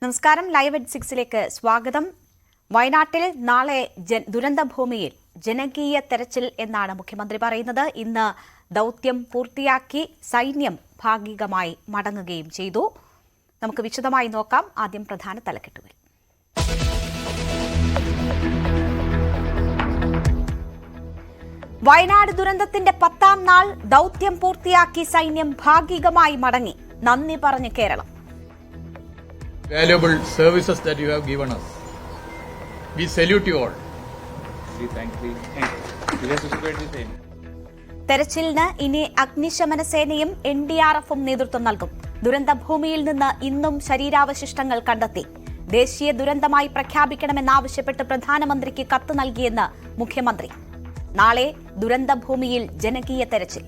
നമസ്കാരം. Live at 6ലേക്ക് സ്വാഗതം. വയനാട്ടിൽ നാളെ ദുരന്തഭൂമിയിൽ ജനകീയ തെരച്ചിൽ എന്നാണ് മുഖ്യമന്ത്രി പറയുന്നത്. ഇന്ന് ദൗത്യം പൂർത്തിയാക്കി സൈന്യം ഭാഗികമായി മടങ്ങുകയും ചെയ്തു. നമുക്ക് വിശദമായി നോക്കാം. ആദ്യം പ്രധാന തലക്കെട്ടുകൾ. വയനാട് ദുരന്തത്തിന്റെ 10ാം നാൾ ദൗത്യം പൂർത്തിയാക്കി സൈന്യം ഭാഗികമായി മടങ്ങി. നന്ദി പറഞ്ഞ് Keralam. Valuable services that you have given us. We salute you all. തെരച്ചിലിന് ഇനി അഗ്നിശമന സേനയും NDRFും നേതൃത്വം നൽകും. ദുരന്തഭൂമിയിൽ നിന്ന് ഇന്നും ശരീരാവശിഷ്ടങ്ങൾ കണ്ടെത്തി. ദേശീയ ദുരന്തമായി പ്രഖ്യാപിക്കണമെന്നാവശ്യപ്പെട്ട് പ്രധാനമന്ത്രിക്ക് കത്ത് നൽകിയെന്ന് മുഖ്യമന്ത്രി. നാളെ ദുരന്തഭൂമിയിൽ ജനകീയ തെരച്ചിൽ.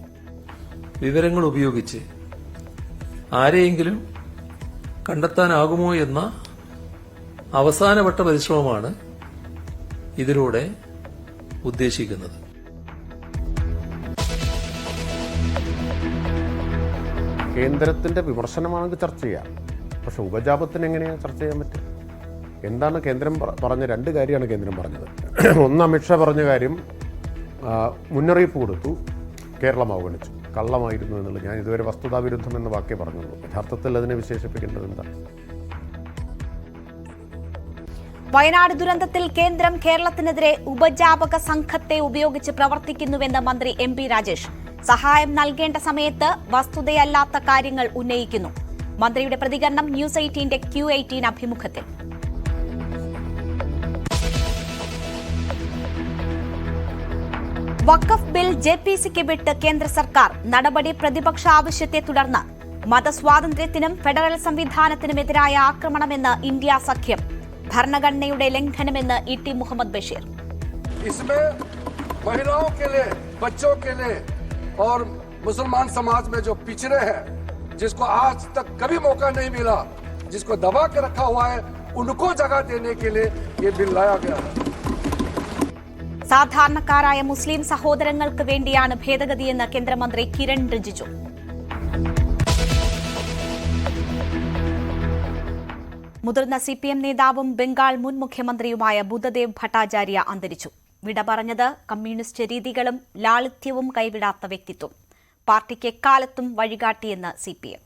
വിവരങ്ങൾ ഉപയോഗിച്ച് ആരെയെങ്കിലും കണ്ടെത്താനാകുമോ എന്ന അവസാനവട്ട പരിശ്രമമാണ് ഇതിലൂടെ ഉദ്ദേശിക്കുന്നത്. കേന്ദ്രത്തിന്റെ വിമർശനമാണെങ്കിൽ ചർച്ച ചെയ്യാം. പക്ഷെ ഉപജാപത്തിന് എങ്ങനെയാണ് ചർച്ച ചെയ്യാൻ പറ്റുക? എന്താണ് കേന്ദ്രം പറഞ്ഞ രണ്ട് കാര്യമാണ് കേന്ദ്രം പറഞ്ഞത്. ഒന്ന്, അമിത്ഷാ പറഞ്ഞ കാര്യം മുന്നറിയിപ്പ് കൊടുത്തു, കേരളം അവഗണിച്ചു. കള്ളമായിരുന്നു എന്നുള്ളത്. ഞാൻ ഇതുവരെ വസ്തുതാവിരുദ്ധം എന്ന വാക്കേ പറഞ്ഞുള്ളൂ. യഥാർത്ഥത്തിൽ അതിനെ വിശേഷിപ്പിക്കേണ്ടത് എന്താണ്? വയനാട് ദുരന്തത്തിൽ കേന്ദ്രം കേരളത്തിനെതിരെ ഉപജാപക സംഘത്തെ ഉപയോഗിച്ച് പ്രവർത്തിക്കുന്നുവെന്ന് മന്ത്രി MP രാജേഷ്. സഹായം നൽകേണ്ട സമയത്ത് വസ്തുതയല്ലാത്ത കാര്യങ്ങൾ ഉന്നയിക്കുന്നു. മന്ത്രിയുടെ പ്രതികരണം ന്യൂസ് 18ന്റെ Q18 അഭിമുഖത്തിൽ. വഖഫ് ബിൽ JPCക്ക് വിട്ട് കേന്ദ്ര സർക്കാർ. നടപടി പ്രതിപക്ഷ ആവശ്യത്തെ തുടർന്ന്. മതസ്വാതന്ത്ര്യത്തിനും ഫെഡറൽ സംവിധാനത്തിനുമെതിരായ ആക്രമണമെന്ന് ഇന്ത്യ സഖ്യം. ഭരണഘടനയുടെ ലംഘനമെന്ന് ET മുഹമ്മദ് ബഷീർ. इसमें महिलाओं के लिए, बच्चों के लिए और मुसलमान समाज में जो पिछड़े हैं, जिसको आज तक कभी मौका नहीं मिला, जिसको दबा के रखा हुआ है, उनको जगह देने के लिए ये बिल लाया गया है. സാധാരണക്കാരായ മുസ്ലിം സഹോദരങ്ങൾക്ക് വേണ്ടിയാണ് ഭേദഗതിയെന്ന് കേന്ദ്രമന്ത്രി കിരൺ റിജിജു. മുതിർന്ന CPM നേതാവും ബംഗാൾ മുൻ മുഖ്യമന്ത്രിയുമായ ബുദ്ധദേവ് ഭട്ടാചാര്യ അന്തരിച്ചു. വിട പറഞ്ഞത് കമ്മ്യൂണിസ്റ്റ് രീതികളും ലാളിത്യവും കൈവിടാത്ത വ്യക്തിത്വം. പാർട്ടിക്ക് എക്കാലത്തും വഴികാട്ടിയെന്ന് CPM.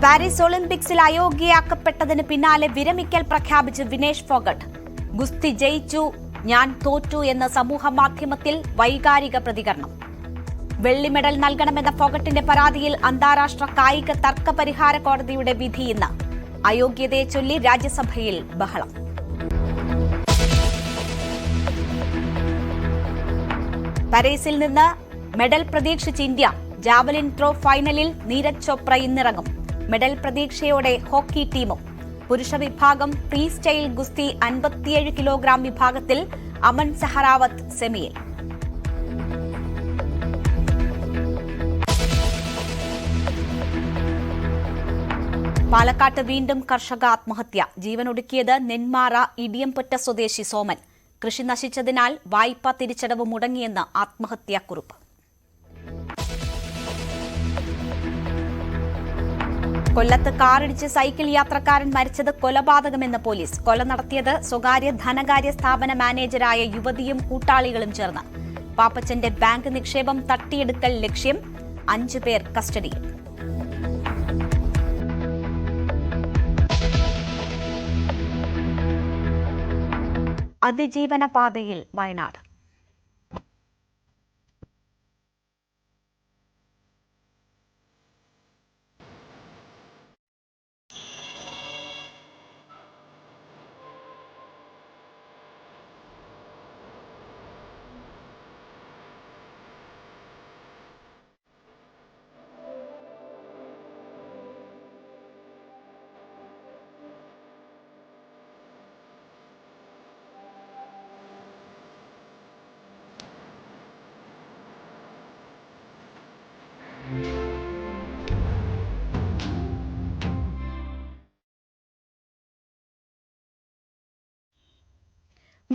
പാരീസ് ഒളിമ്പിക്സിൽ അയോഗ്യയാക്കപ്പെട്ടതിന് പിന്നാലെ വിരമിക്കൽ പ്രഖ്യാപിച്ച് വിനേഷ് ഫോഗട്ട്. ഗുസ്തി ജയിച്ചു, ഞാൻ തോറ്റു എന്ന സമൂഹ മാധ്യമത്തിൽ വൈകാരിക പ്രതികരണം. വെള്ളി മെഡൽ നൽകണമെന്ന ഫോഗട്ടിന്റെ പരാതിയിൽ അന്താരാഷ്ട്ര കായിക തർക്ക പരിഹാര കോടതിയുടെ വിധി ഇന്ന്. അയോഗ്യതയെ ചൊല്ലി രാജ്യസഭയിൽ ബഹളം. പാരീസിൽ നിന്ന് മെഡൽ പ്രതീക്ഷിച്ച് ഇന്ത്യ. ജാവലിൻ ത്രോ ഫൈനലിൽ നീരജ് ചോപ്ര ഇന്നിറങ്ങും. മെഡൽ പ്രതീക്ഷയോടെ ഹോക്കി ടീമും. പുരുഷ വിഭാഗം ഫ്രീ സ്റ്റൈൽ ഗുസ്തി 57 കിലോഗ്രാം വിഭാഗത്തിൽ അമൻ സഹറാവത്ത് സെമിയിൽ. പാലക്കാട്ട് വീണ്ടും കർഷക ആത്മഹത്യ. ജീവനൊടുക്കിയത് നെന്മാറ ഇടിയംപൊറ്റ സ്വദേശി സോമൻ. കൃഷി നശിച്ചതിനാൽ വായ്പ തിരിച്ചടവ് മുടങ്ങിയെന്ന് ആത്മഹത്യാക്കുറിപ്പ്. കൊല്ലത്ത് കാറിടിച്ച് സൈക്കിൾ യാത്രക്കാരൻ മരിച്ചത് കൊലപാതകമെന്ന് പോലീസ്. കൊല നടത്തിയത് സ്വകാര്യ ധനകാര്യ സ്ഥാപന മാനേജരായ യുവതിയും കൂട്ടാളികളും ചേർന്ന്. പാപ്പച്ചന്റെ ബാങ്ക് നിക്ഷേപം തട്ടിയെടുക്കൽ ലക്ഷ്യം. 5 പേർ കസ്റ്റഡിയിൽ. അതിജീവന പാതയിൽ വയനാട്.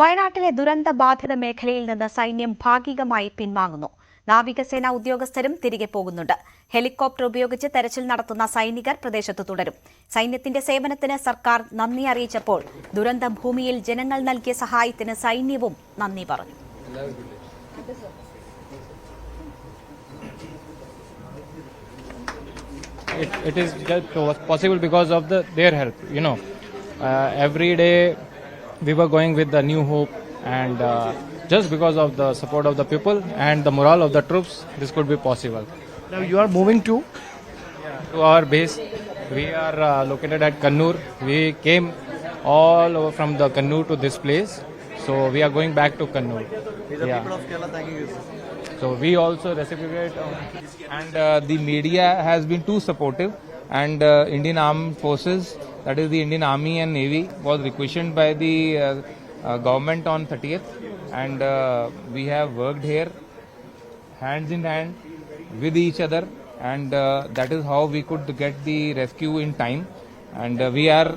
വയനാട്ടിലെ ദുരന്തബാധിത മേഖലയിൽ നിന്ന് സൈന്യം ഭാഗികമായി പിൻവാങ്ങുന്നു. നാവികസേനാ ഉദ്യോഗസ്ഥരും തിരികെ പോകുന്നുണ്ട്. ഹെലികോപ്റ്റർ ഉപയോഗിച്ച് തെരച്ചിൽ നടത്തുന്ന സൈനികർ പ്രദേശത്ത് തുടരും. സൈന്യത്തിന്റെ സേവനത്തിന് സർക്കാർ നന്ദി അറിയിച്ചപ്പോൾ ദുരന്ത ഭൂമിയിൽ ജനങ്ങൾ നൽകിയ സഹായത്തിന് സൈന്യവും നന്ദി പറഞ്ഞു. It is just possible because of their help. Every day we were going with the new hope, and just because of the support of the people and the morale of the troops, this could be possible. Now you are moving to our base. We are located at Kannur. We came all over from the Kannur to this place, so we are going back to Kannur. the people of Kerala thanking you, sir. So we also reciprocate, and the media has been too supportive, and Indian Armed Forces, that is the Indian Army and Navy, was requisitioned by the government on 30th, and we have worked here hands in hand with each other, and that is how we could get the rescue in time, and we are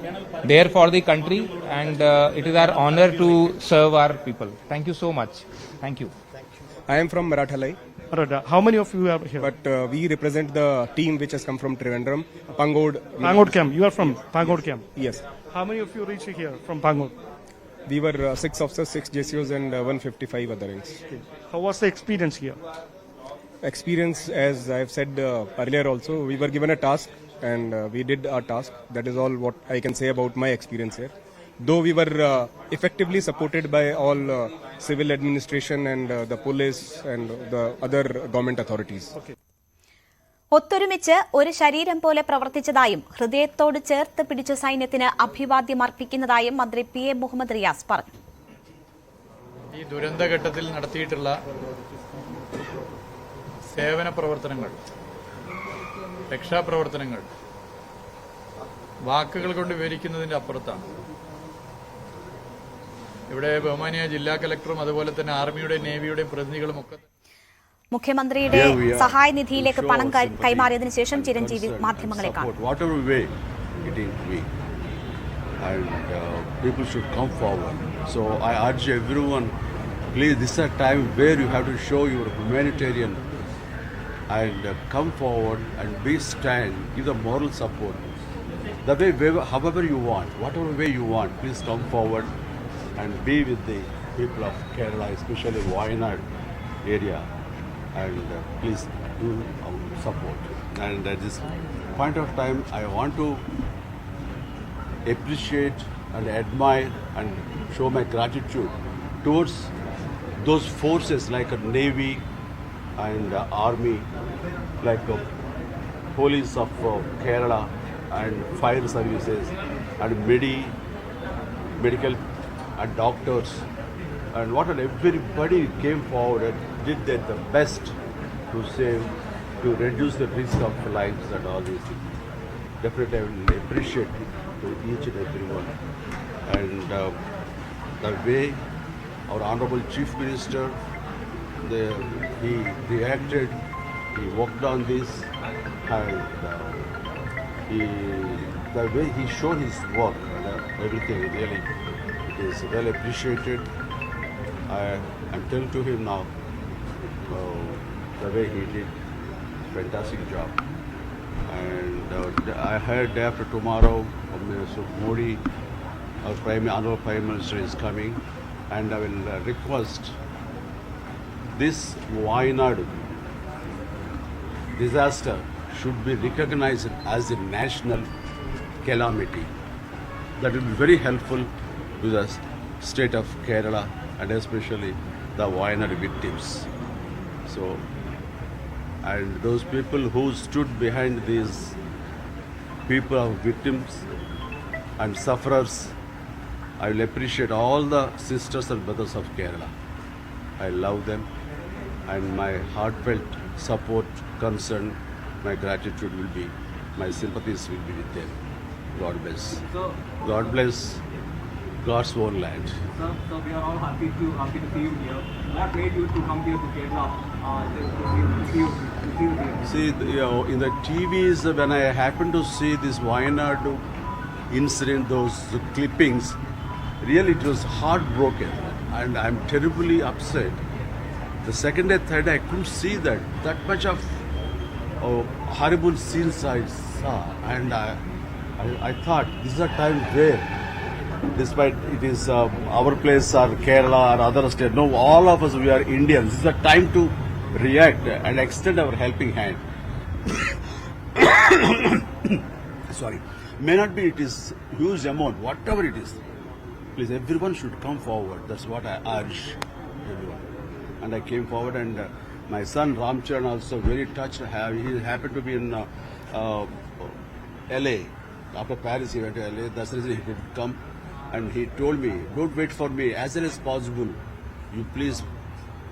there for the country, and it is our honor to serve our people. Thank you so much. Thank you. I am from Marathalai, How many of you are here? but we represent the team which has come from Trivandrum, Pangod. Pangod camp. You are from Pangod camp. Yes, How many of you reached here from Pangod? we were 6 officers, 6 JCOs, and 155 other ranks. How was the experience here? Experience, as I have said earlier, also we were given a task and we did our task. That is all what I can say about my experience here. Though we were effectively supported by all civil administration and the police and the other government authorities. ഒത്തൊരുമിച്ച് ഒരു ശരീരം പോലെ പ്രവർത്തിച്ചതായും ഹൃദയത്തോട് ചേർത്ത് പിടിച്ച സൈന്യത്തിന് അഭിവാദ്യം അർപ്പിക്കുന്നതായും മന്ത്രി PM മുഹമ്മദ് റിയാസ് പറഞ്ഞു. ഈ ദുരന്തഘട്ടത്തിൽ നടത്തിയിട്ടുള്ള സേവന പ്രവർത്തനങ്ങൾ, രക്ഷാപ്രവർത്തനങ്ങൾ വാക്കുകൾ കൊണ്ട് വിവരിക്കുന്നതിന്റെ അപ്പുറത്താണ്. ഇവിടെ ബഹുമാനിയ ജില്ലാ കലക്ടറും അതുപോലെ തന്നെ ആർമിയുടെയും നേവിയുടെയും പ്രതിനിധികളും ഒക്കെ മുഖ്യമന്ത്രിയുടെ സഹായനിധിയിലേക്ക് പണം കൈമാറിയതിനു ശേഷം ചിരഞ്ജീവി മാധ്യമങ്ങളെ കാണും. Whatever way it is we, and people should come forward. So I urge everyone, please, this is a time where you have to show your humanitarian and come forward and be stand, give the moral support. The way, however you want, whatever way you want, please come forward and be with the people of Kerala, especially Wayanad area, and please do support. And at this point of time, I want to appreciate and admire and show my gratitude towards those forces like a Navy and Army, like police of Kerala and fire services and medical and doctors, and everybody came forward and did the best to save, to reduce the risk of lives and all these things. Definitely I will appreciate to each and every one. And the way our Honorable Chief Minister, he reacted, he worked on this, and the way he showed his work and everything, really, it is well appreciated. I'm telling to him now, the way he did, fantastic job. And I heard day after tomorrow, Mr. Modi, our Honorable Prime Minister is coming, and I will request this Wayanad disaster should be recognized as a national calamity. That will be very helpful to the state of Kerala and especially the Wayanad victims. So, and those people who stood behind these people of victims and sufferers, I will appreciate all the sisters and brothers of Kerala. I love them, and my heartfelt support, concern, my gratitude will be, my sympathies will be with them. God bless. God bless God's own land. So we are all happy to see you here. What made you to come here to Kerala to see you here? See, in the TVs, when I happened to see this Wayanad incident, those clippings, really it was heartbroken, and I'm terribly upset The second day, third day, I couldn't see that much of horrible scenes I saw, and I thought this is a time where, despite it is our place or Kerala or other state, no, all of us, we are Indians. This is a time to react and extend our helping hand. Sorry, may not be it is huge amount, whatever it is. Please, everyone should come forward. That's what I urge everyone. And I came forward, and my son Ramcharan also very touched. He happened to be in LA. After Paris, he went to LA. That's the reason he could come. And he told me, don't wait for me. As soon as possible, you please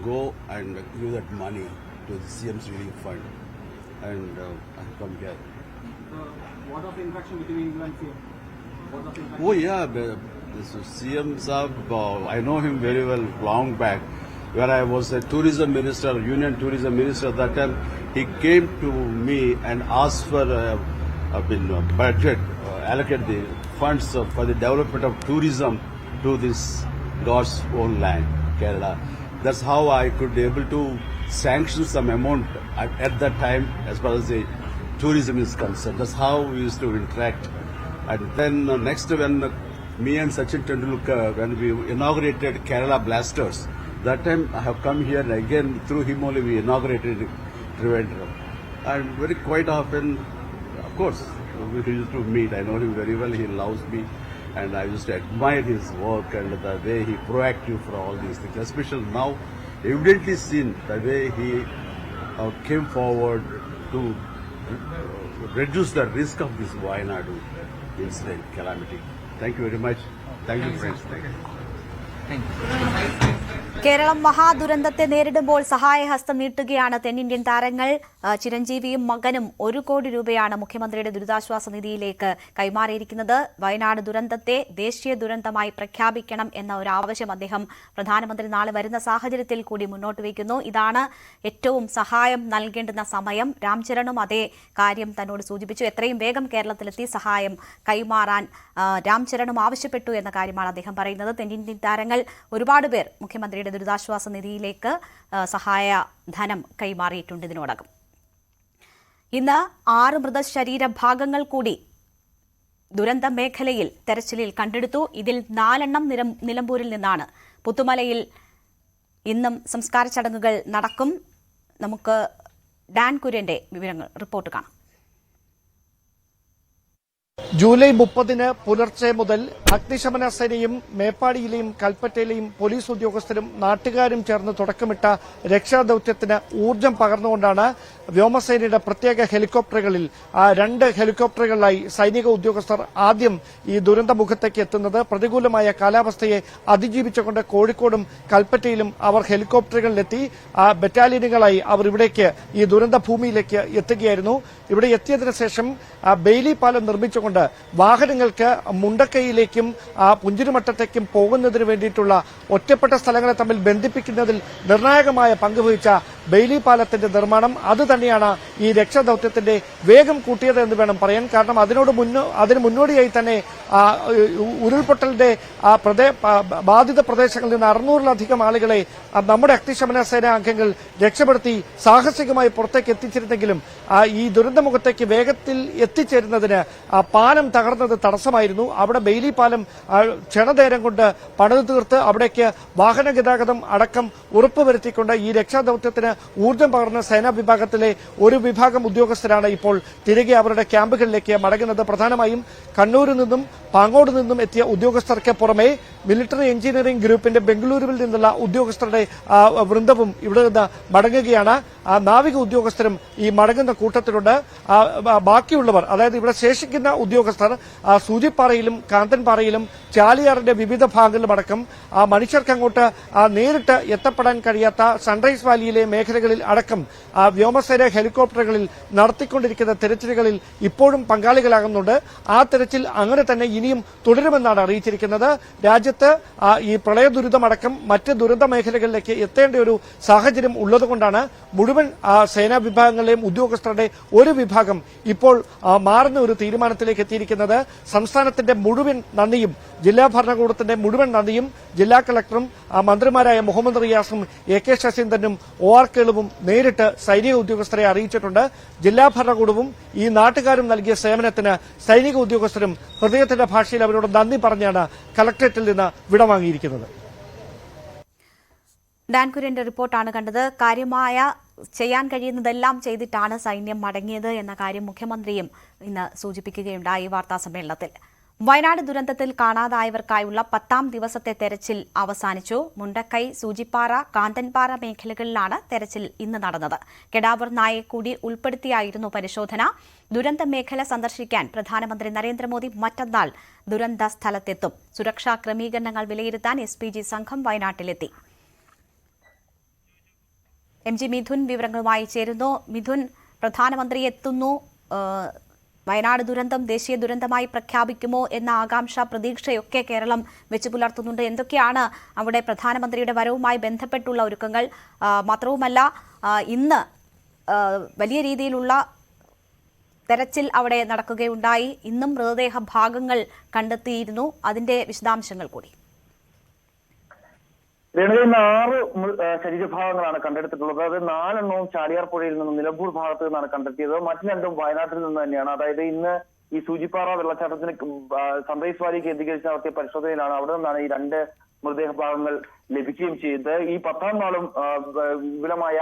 go and give that money to the CM's Relief Fund. And I come here. What of interaction between you and CM? Oh yeah, this CM Saab, I know him very well long back. When I was a tourism minister, union tourism minister, that time he came to me and asked for a budget, allocate the funds for the development of tourism to this God's own land, Kerala. That's how I could be able to sanction some amount at that time as far as the tourism is concerned. That's how we used to interact. And then next, when me and Sachin Tendulkar, when we inaugurated Kerala Blasters, that time I have come here, and again through him only we inaugurated Trivandrum. And very quite often, of course, we used to meet. I know him very well. He loves me, and I used to admire his work and the way he proactive for all these things. Especially now, evidently seen the way he came forward to reduce the risk of this Wayanadu incident, calamity. Thank you very much. Thank you, friends. Thank you. Keralam മഹാദുരന്തത്തെ നേരിടുമ്പോൾ സഹായഹസ്തം നീട്ടുകയാണ് തെന്നിന്ത്യൻ താരങ്ങൾ. ചിരഞ്ജീവിയും മകനും 1 കോടി രൂപയാണ് മുഖ്യമന്ത്രിയുടെ ദുരിതാശ്വാസ നിധിയിലേക്ക് കൈമാറിയിരിക്കുന്നത്. വയനാട് ദുരന്തത്തെ ദേശീയ ദുരന്തമായി പ്രഖ്യാപിക്കണം എന്ന ഒരു ആവശ്യം അദ്ദേഹം പ്രധാനമന്ത്രി നാളെ വരുന്ന സാഹചര്യത്തിൽ കൂടി മുന്നോട്ട് വയ്ക്കുന്നു. ഇതാണ് ഏറ്റവും സഹായം നൽകേണ്ടുന്ന സമയം. രാംചരണും അതേ കാര്യം തന്നോട് സൂചിപ്പിച്ചു. എത്രയും വേഗം കേരളത്തിലെത്തി സഹായം കൈമാറാൻ രാംചരണും ആവശ്യപ്പെട്ടു എന്ന കാര്യമാണ് അദ്ദേഹം പറയുന്നത്. തെന്നിന്ത്യൻ താരങ്ങൾ ഒരുപാട് പേർ മുഖ്യമന്ത്രിയുടെ ദുരിതാശ്വാസ നിധിയിലേക്ക് സഹായ ധനം കൈമാറിയിട്ടുണ്ട് ഇതിനോടകം. ഇന്ന് 6 മൃതശരീര ഭാഗങ്ങൾ കൂടി ദുരന്ത മേഖലയിൽ തെരച്ചിലിൽ കണ്ടെടുത്തു. ഇതിൽ 4 നിലമ്പൂരിൽ നിന്നാണ്. പുത്തുമലയിൽ ഇന്നും സംസ്കാര ചടങ്ങുകൾ നടക്കും. നമുക്ക് ഡാൻ കുര്യന്റെ വിവരങ്ങൾ റിപ്പോർട്ട് കാണാം. ജൂലൈ 30 പുലർച്ചെ മുതൽ അഗ്നിശമന സേനയും മേപ്പാടിയിലെയും കൽപ്പറ്റയിലെയും പോലീസ് ഉദ്യോഗസ്ഥരും നാട്ടുകാരും ചേർന്ന് തുടക്കമിട്ട രക്ഷാദൌത്യത്തിന് ഊർജ്ജം പകർന്നുകൊണ്ടാണ് വ്യോമസേനയുടെ പ്രത്യേക ഹെലികോപ്റ്ററുകളിൽ 2 ഹെലികോപ്റ്ററുകളിലായി സൈനിക ഉദ്യോഗസ്ഥർ ആദ്യം ഈ ദുരന്തമുഖത്തേക്ക് എത്തുന്നത്. പ്രതികൂലമായ കാലാവസ്ഥയെ അതിജീവിച്ചുകൊണ്ട് കോഴിക്കോടും കൽപ്പറ്റയിലും അവർ ഹെലികോപ്റ്ററുകളിലെത്തി ബറ്റാലിയനുകളായി അവർ ഇവിടേക്ക് ഈ ദുരന്ത ഭൂമിയിലേക്ക് എത്തുകയായിരുന്നു. ഇവിടെ എത്തിയതിനു ശേഷം ബെയിലി പാലം നിർമ്മിച്ചുകൊണ്ട് വാഹനങ്ങൾക്ക് മുണ്ടക്കൈയിലേക്കും പുഞ്ചിരിമട്ടത്തേക്കും പോകുന്നതിന് വേണ്ടിയിട്ടുള്ള ഒറ്റപ്പെട്ട സ്ഥലങ്ങളെ തമ്മിൽ ബന്ധിപ്പിക്കുന്നതിൽ നിർണായകമായ പങ്കുവഹിച്ച ബെയിലി പാലത്തിന്റെ നിർമ്മാണം അത് തന്നെയാണ് ഈ രക്ഷാദൌത്യത്തിന്റെ വേഗം കൂട്ടിയത് എന്ന് വേണം പറയാൻ. കാരണം അതിന് മുന്നോടിയായി തന്നെ ഉരുൾപൊട്ടലിന്റെ ബാധിത പ്രദേശങ്ങളിൽ നിന്ന് 600-ലധികം ആളുകളെ നമ്മുടെ അഗ്നിശമന സേനാ അംഗങ്ങൾ രക്ഷപ്പെടുത്തി സാഹസികമായി പുറത്തേക്ക് എത്തിച്ചിരുന്നെങ്കിലും ഈ ദുരന്തമുഖത്തേക്ക് വേഗത്തിൽ എത്തിച്ചേരുന്നതിന് പാലം തകർന്നത് തടസ്സമായിരുന്നു. അവിടെ ബെയിലി പാലം ക്ഷണനേരം കൊണ്ട് പണിതു തീർത്ത് അവിടേക്ക് വാഹന ഗതാഗതം അടക്കം ഉറപ്പുവരുത്തിക്കൊണ്ട് ഈ രക്ഷാദൌത്യത്തിന് ഊർജ്ജം പകർന്ന സേനാ വിഭാഗത്തിലെ ഒരു വിഭാഗം ഉദ്യോഗസ്ഥരാണ് ഇപ്പോൾ തിരികെ അവരുടെ ക്യാമ്പുകളിലേക്ക് മടങ്ങുന്നത്. പ്രധാനമായും കണ്ണൂരിൽ നിന്നും പാങ്ങോട് നിന്നും എത്തിയ ഉദ്യോഗസ്ഥർക്ക് പുറമെ മിലിറ്ററി എഞ്ചിനീയറിംഗ് ഗ്രൂപ്പിന്റെ ബംഗളൂരുവിൽ നിന്നുള്ള ഉദ്യോഗസ്ഥരുടെ വൃന്ദവും ഇവിടെ നിന്ന് മടങ്ങുകയാണ്. നാവിക ഉദ്യോഗസ്ഥരും ഈ മടങ്ങുന്ന കൂട്ടത്തിലുണ്ട്. ബാക്കിയുള്ളവർ, അതായത് ഇവിടെ ശേഷിക്കുന്ന ഉദ്യോഗസ്ഥർ സൂചിപ്പാറയിലും കാന്തൻപാറയിലും ചാലിയാറിന്റെ വിവിധ ഭാഗങ്ങളിലും അടക്കം മനുഷ്യർക്ക് അങ്ങോട്ട് നേരിട്ട് എത്തപ്പെടാൻ കഴിയാത്ത സൺറൈസ് വാലിയിലെ മേഖലകളിൽ അടക്കം വ്യോമസേന ഹെലികോപ്റ്ററുകളിൽ നടത്തിക്കൊണ്ടിരിക്കുന്ന തെരച്ചിലുകളിൽ ഇപ്പോഴും പങ്കാളികളാകുന്നുണ്ട്. ആ തെരച്ചിൽ അങ്ങനെ തന്നെ ഇനിയും തുടരുമെന്നാണ് അറിയിച്ചിരിക്കുന്നത്. രാജ്യത്ത് ഈ പ്രളയ ദുരിതമടക്കം മറ്റ് ദുരന്ത മേഖലകളിലേക്ക് എത്തേണ്ട ഒരു സാഹചര്യം ഉള്ളതുകൊണ്ടാണ് മുഴുവൻ സേനാ വിഭാഗങ്ങളിലെയും ഉദ്യോഗസ്ഥരുടെ ഒരു വിഭാഗം ഇപ്പോൾ മാറുന്ന ഒരു തീരുമാനത്തിലേക്ക് എത്തിയിരിക്കുന്നത്. സംസ്ഥാനത്തിന്റെ മുഴുവൻ നന്ദിയും, ജില്ലാ ഭരണകൂടത്തിന്റെ മുഴുവൻ നന്ദിയും ജില്ലാ കളക്ടറും മന്ത്രിമാരായ മുഹമ്മദ് റിയാസും AK ശശീന്ദ്രനും OR കേളുവും നേരിട്ട് സൈനിക ഉദ്യോഗസ്ഥരെ അറിയിച്ചിട്ടുണ്ട്. ജില്ലാ ഭരണകൂടവും ഈ നാട്ടുകാരും നൽകിയ സേവനത്തിന് സൈനിക ഉദ്യോഗസ്ഥരും ഹൃദയത്തിന്റെ ഭാഷയിൽ അവരോട് നന്ദി പറഞ്ഞാണ് കളക്ടറേറ്റിൽ നിന്ന് വിടവാങ്ങിയിരിക്കുന്നത്. ഡാൻ കുര്യന്റെ റിപ്പോർട്ടാണ് കണ്ടത്. കാര്യമായ ചെയ്യാൻ കഴിയുന്നതെല്ലാം ചെയ്തിട്ടാണ് സൈന്യം മടങ്ങിയത് എന്ന കാര്യം മുഖ്യമന്ത്രിയും ഇന്ന് സൂചിപ്പിക്കുകയുണ്ടായി വാർത്താ സമ്മേളനത്തിൽ. വയനാട് ദുരന്തത്തിൽ കാണാതായവർക്കായുള്ള 10ാം ദിവസത്തെ തെരച്ചിൽ അവസാനിച്ചു. മുണ്ടക്കൈ, സൂചിപ്പാറ, കാന്തൻപാറ മേഖലകളിലാണ് തെരച്ചിൽ ഇന്ന് നടന്നത്. കെടാവൂർ നായെ കൂടി ഉൾപ്പെടുത്തിയായിരുന്നു പരിശോധന. ദുരന്ത മേഖല സന്ദർശിക്കാൻ പ്രധാനമന്ത്രി നരേന്ദ്രമോദി മറ്റന്നാൾ ദുരന്ത സ്ഥലത്തെത്തും. സുരക്ഷാ ക്രമീകരണങ്ങൾ വിലയിരുത്താൻ SPG സംഘം വയനാട്ടിലെത്തി. MG മിഥുൻ വിവരങ്ങളുമായി ചേരുന്നു. മിഥുൻ, പ്രധാനമന്ത്രി എത്തുന്നു. വയനാട് ദുരന്തം ദേശീയ ദുരന്തമായി പ്രഖ്യാപിക്കുമോ എന്ന ആകാംക്ഷ, പ്രതീക്ഷയൊക്കെ കേരളം വെച്ചു പുലർത്തുന്നുണ്ട്. എന്തൊക്കെയാണ് അവിടെ പ്രധാനമന്ത്രിയുടെ വരവുമായി ബന്ധപ്പെട്ടുള്ള ഒരുക്കങ്ങൾ? മാത്രവുമല്ല, ഇന്ന് വലിയ രീതിയിലുള്ള തെരച്ചിൽ അവിടെ നടക്കുകയുണ്ടായി. ഇന്നും മൃതദേഹ ഭാഗങ്ങൾ കണ്ടെത്തിയിരുന്നു. അതിന്റെ വിശദാംശങ്ങൾ കൂടി. രേണുകയിൽ 6 ശരീരഭാഗങ്ങളാണ് കണ്ടെടുത്തിട്ടുള്ളത്. അത് 4 എണ്ണവും ചാലിയാർ പുഴയിൽ നിന്നും നിലമ്പൂർ ഭാഗത്ത് നിന്നാണ് കണ്ടെത്തിയത്. മറ്റു 2 വയനാട്ടിൽ നിന്ന് തന്നെയാണ്. അതായത് ഇന്ന് ഈ സൂചിപ്പാറ വെള്ളച്ചാട്ടത്തിന് സൺറൈസ് വാലി കേന്ദ്രീകരിച്ച് നടത്തിയ പരിശോധനയിലാണ് അവിടെ നിന്നാണ് ഈ 2 മൃതദേഹ ഭാഗങ്ങൾ ലഭിക്കുകയും ചെയ്തത്. ഈ 10ാം നാളും വിപുലമായ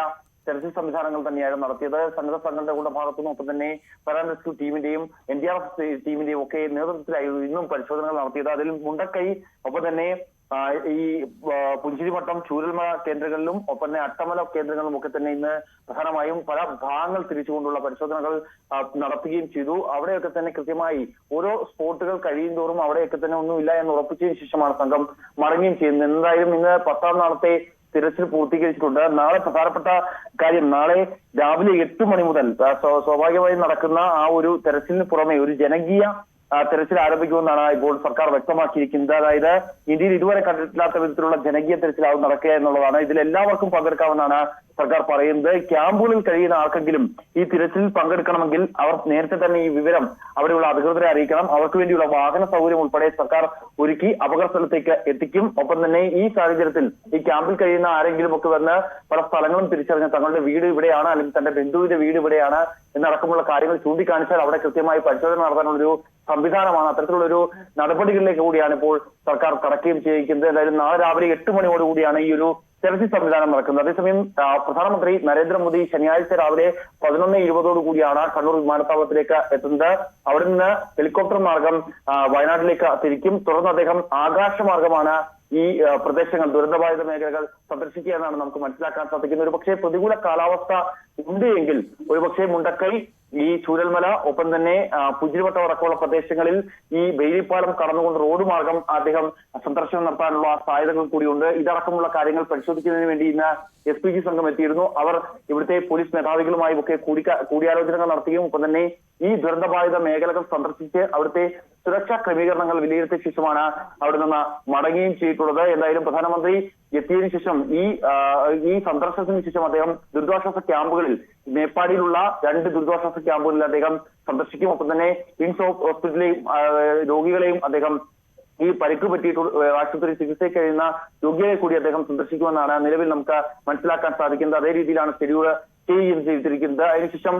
തെരച്ചിൽ സംവിധാനങ്ങൾ തന്നെയാണ് നടത്തിയത്. സന്നദ്ധ സംഘടനകളുടെ ഭാഗത്തുനിന്നും ഒപ്പം തന്നെ പാരാറെസ്ക്യൂ ടീമിന്റെയും NDRF ടീമിന്റെയും ഒക്കെ നേതൃത്വത്തിലായിരുന്നു ഇന്നും പരിശോധനകൾ നടത്തിയത്. അതിൽ മുണ്ടക്കൈ, ഒപ്പം തന്നെ ഈ പുഞ്ചിരിമട്ടം, ചൂരൽമല കേന്ദ്രങ്ങളിലും ഒപ്പം തന്നെ അട്ടമല കേന്ദ്രങ്ങളിലും ഒക്കെ തന്നെ ഇന്ന് പ്രധാനമായും പല ഭാഗങ്ങൾ തിരിച്ചുകൊണ്ടുള്ള പരിശോധനകൾ നടത്തുകയും ചെയ്തു. അവിടെയൊക്കെ തന്നെ കൃത്യമായി ഓരോ സ്പോട്ടുകൾ കഴിയുന്തോറും അവിടെയൊക്കെ തന്നെ ഒന്നുമില്ല എന്ന് ഉറപ്പിച്ചതിന് ശേഷമാണ് സംഘം മടങ്ങുകയും ചെയ്യുന്നത്. എന്തായാലും ഇന്ന് 10ാം നാളത്തെ തിരച്ചിൽ പൂർത്തീകരിച്ചിട്ടുണ്ട്. നാളെ പ്രധാനപ്പെട്ട കാര്യം, നാളെ രാവിലെ 8 മണി മുതൽ സ്വാഭാവികമായി നടക്കുന്ന ആ ഒരു തെരച്ചിലിന് പുറമെ ഒരു ജനകീയ തെരച്ചിൽ ആരംഭിക്കുമെന്നാണ് ഇപ്പോൾ സർക്കാർ വ്യക്തമാക്കിയിരിക്കുന്നത്. അതായത് ഇന്ത്യയിൽ ഇതുവരെ കണ്ടിട്ടില്ലാത്ത വിധത്തിലുള്ള ജനകീയ തെരച്ചിലാവും നടക്കുക എന്നുള്ളതാണ്. ഇതിൽ എല്ലാവർക്കും പങ്കെടുക്കാമെന്നാണ് സർക്കാർ പറയുന്നത്. ക്യാമ്പുകളിൽ കഴിയുന്ന ആർക്കെങ്കിലും ഈ തിരച്ചിലിൽ പങ്കെടുക്കണമെങ്കിൽ അവർ നേരത്തെ തന്നെ ഈ വിവരം അവിടെയുള്ള അധികൃതരെ അറിയിക്കണം. അവർക്ക് വേണ്ടിയുള്ള വാഹന സൗകര്യം ഉൾപ്പെടെ സർക്കാർ ഒരുക്കി അപകട സ്ഥലത്തേക്ക് എത്തിക്കും. ഒപ്പം തന്നെ ഈ സാഹചര്യത്തിൽ ഈ ക്യാമ്പിൽ കഴിയുന്ന ആരെങ്കിലും ഒക്കെ വന്ന് പല സ്ഥലങ്ങളും തിരിച്ചറിഞ്ഞ് തങ്ങളുടെ വീട് ഇവിടെയാണ്, അല്ലെങ്കിൽ തന്റെ ബന്ധുവിന്റെ വീട് ഇവിടെയാണ് എന്നടക്കമുള്ള കാര്യങ്ങൾ ചൂണ്ടിക്കാണിച്ചാൽ അവിടെ കൃത്യമായി പരിശോധന നടത്താനുള്ളൊരു സംവിധാനമാണ്. അത്തരത്തിലുള്ളൊരു നടപടികളിലേക്ക് കൂടിയാണ് ഇപ്പോൾ സർക്കാർ കടക്കുകയും ചെയ്യിക്കുന്നത്. എന്തായാലും നാളെ രാവിലെ 8 മണിയോടുകൂടിയാണ് ഈ ഒരു തെരച്ചിൽ സംവിധാനം നടക്കുന്നത്. അതേസമയം പ്രധാനമന്ത്രി നരേന്ദ്രമോദി ശനിയാഴ്ച രാവിലെ 11:20 കണ്ണൂർ വിമാനത്താവളത്തിലേക്ക് എത്തുന്നത്. അവിടെ നിന്ന് ഹെലികോപ്റ്റർ മാർഗം വയനാട്ടിലേക്ക് തിരിക്കും. തുടർന്ന് അദ്ദേഹം ആകാശമാർഗമാണ് ഈ പ്രദേശങ്ങൾ, ദുരന്തബാധിത മേഖലകൾ സന്ദർശിക്കുക എന്നാണ് നമുക്ക് മനസ്സിലാക്കാൻ സാധിക്കുന്നത്. ഒരുപക്ഷെ പ്രതികൂല കാലാവസ്ഥ ഉണ്ട് എങ്കിൽ ഒരുപക്ഷെ മുണ്ടക്കൈ, ഈ ചൂരൽമല, ഒപ്പം തന്നെ പുഞ്ചിരിവട്ടം അടക്കമുള്ള പ്രദേശങ്ങളിൽ ഈ ബെയിലിപ്പാലം കടന്നുകൊണ്ട് റോഡ് മാർഗം അദ്ദേഹം സന്ദർശനം നടത്താനുള്ള സാധ്യതകൾ കൂടിയുണ്ട്. ഇതടക്കമുള്ള കാര്യങ്ങൾ പരിശോധിക്കുന്നതിന് വേണ്ടി ഇന്ന് SPG സംഘം എത്തിയിരുന്നു. അവർ ഇവിടുത്തെ പോലീസ് മേധാവികളുമായി ഒക്കെ കൂടിയാലോചനകൾ നടത്തുകയും ഒപ്പം തന്നെ ഈ ദുരന്തബാധിത മേഖലകൾ സന്ദർശിച്ച് അവിടുത്തെ സുരക്ഷാ ക്രമീകരണങ്ങൾ വിലയിരുത്തിയ ശേഷമാണ് അവിടെ നിന്ന് മടങ്ങുകയും ചെയ്തിട്ടുള്ളത്. എന്തായാലും പ്രധാനമന്ത്രി എത്തിയതിനു ശേഷം ഈ സന്ദർശനത്തിന് ശേഷം അദ്ദേഹം ദുരിതാശ്വാസ ക്യാമ്പുകളിൽ, മേപ്പാടിയിലുള്ള 2 ദുരിതാശ്വാസ ക്യാമ്പുകളിൽ അദ്ദേഹം സന്ദർശിക്കും. ഒപ്പം തന്നെ കിംസ് ഹോസ്പിറ്റലിലെയും രോഗികളെയും അദ്ദേഹം, ഈ പരിക്ക് പറ്റിയിട്ടുള്ള ആശുപത്രി ചികിത്സയ്ക്ക് കഴിയുന്ന രോഗികളെ കൂടി അദ്ദേഹം സന്ദർശിക്കുമെന്നാണ് നിലവിൽ നമുക്ക് മനസ്സിലാക്കാൻ സാധിക്കുന്നത്. അതേ രീതിയിലാണ് ഷെഡ്യൂൾ ചെയ്യുകയും ചെയ്തിരിക്കുന്നത്. അതിനുശേഷം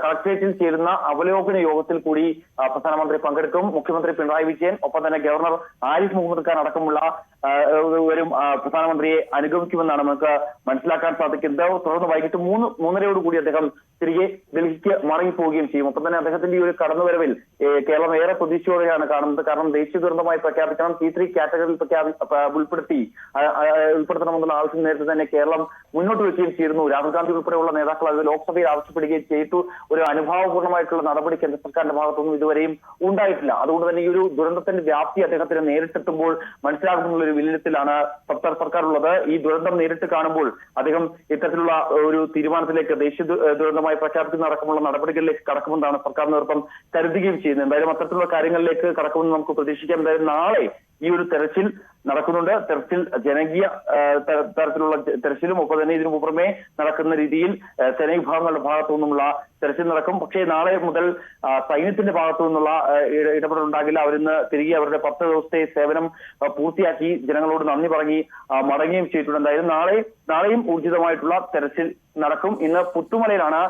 കളക്ടറേറ്റിൽ ചേരുന്ന അവലോകന യോഗത്തിൽ കൂടി പ്രധാനമന്ത്രി പങ്കെടുക്കും. മുഖ്യമന്ത്രി പിണറായി വിജയൻ, ഒപ്പം തന്നെ ഗവർണർ ആരിഫ് മുഹമ്മദ് ഖാൻ അടക്കമുള്ള വരും പ്രധാനമന്ത്രിയെ അനുഗമിക്കുമെന്നാണ് നമുക്ക് മനസ്സിലാക്കാൻ സാധിക്കുന്നത്. തുടർന്ന് വൈകിട്ട് 3:30 അദ്ദേഹം തിരികെ ഡൽഹിക്ക് മടങ്ങിപ്പോവുകയും ചെയ്യും. ഒപ്പം തന്നെ അദ്ദേഹത്തിന്റെ ഈ ഒരു കടന്നുവരവിൽ കേരളം ഏറെ പ്രതീക്ഷയോടെയാണ് കാണുന്നത്. കാരണം ദേശീയ ദുരന്തമായി പ്രഖ്യാപിക്കണം, T3 കാറ്റഗറിയിൽ ഉൾപ്പെടുത്തണമെന്നുള്ള ആവശ്യം നേരത്തെ തന്നെ കേരളം മുന്നോട്ട് വെക്കുകയും ചെയ്തിരുന്നു. രാഹുൽ ഗാന്ധി ഉൾപ്പെടെയുള്ള നേതാക്കൾ അത് ലോക്സഭയിൽ ആവശ്യപ്പെടുകയും ചെയ്തു. ഒരു അനുഭാവപൂർണ്ണമായിട്ടുള്ള നടപടി കേന്ദ്ര സർക്കാരിന്റെ ഭാഗത്തൊന്നും ഇതുവരെയും ഉണ്ടായിട്ടില്ല. അതുകൊണ്ട് തന്നെ ഈ ഒരു ദുരന്തത്തിന്റെ വ്യാപ്തി അദ്ദേഹത്തിന് നേരിട്ടെത്തുമ്പോൾ മനസ്സിലാകുന്നുള്ള ഒരു വിലയിരുത്തലാണ് സർക്കാർ ഉള്ളത്. ഈ ദുരന്തം നേരിട്ട് കാണുമ്പോൾ അദ്ദേഹം ഇത്തരത്തിലുള്ള ഒരു തീരുമാനത്തിലേക്ക്, ദേശീയ ദുരന്തമായി പ്രഖ്യാപിക്കുന്ന അടക്കമുള്ള നടപടികളിലേക്ക് കടക്കുമെന്നാണ് സർക്കാർ നേതൃത്വം കരുതുകയും ചെയ്യുന്നത്. എന്തായാലും അത്തരത്തിലുള്ള കാര്യങ്ങളിലേക്ക് കടക്കുമെന്ന് നമുക്ക് പ്രതീക്ഷിക്കാം. എന്തായാലും നാളെ ഈ ഒരു തെരച്ചിൽ നടക്കുന്നുണ്ട്. തെരച്ചിൽ ജനകീയ തരത്തിലുള്ള തെരച്ചിലും ഒപ്പം തന്നെ ഇതിനു പുറമെ നടക്കുന്ന രീതിയിൽ സേനാവിഭാഗങ്ങളുടെ ഭാഗത്തു നിന്നുമുള്ള തെരച്ചിൽ നടക്കും. പക്ഷേ നാളെ മുതൽ സൈന്യത്തിന്റെ ഭാഗത്തു നിന്നുള്ള ഇടപെടലുണ്ടാകില്ല. അവരിന്ന് തിരികെ അവരുടെ 10 ദിവസത്തെ സേവനം പൂർത്തിയാക്കി ജനങ്ങളോട് നന്ദി പറഞ്ഞ് മടങ്ങുകയും ചെയ്തിട്ടുണ്ട്. എന്തായാലും നാളെയും ഊർജിതമായിട്ടുള്ള തെരച്ചിൽ നടക്കും. ഇന്ന് പുത്തുമലയിലാണ്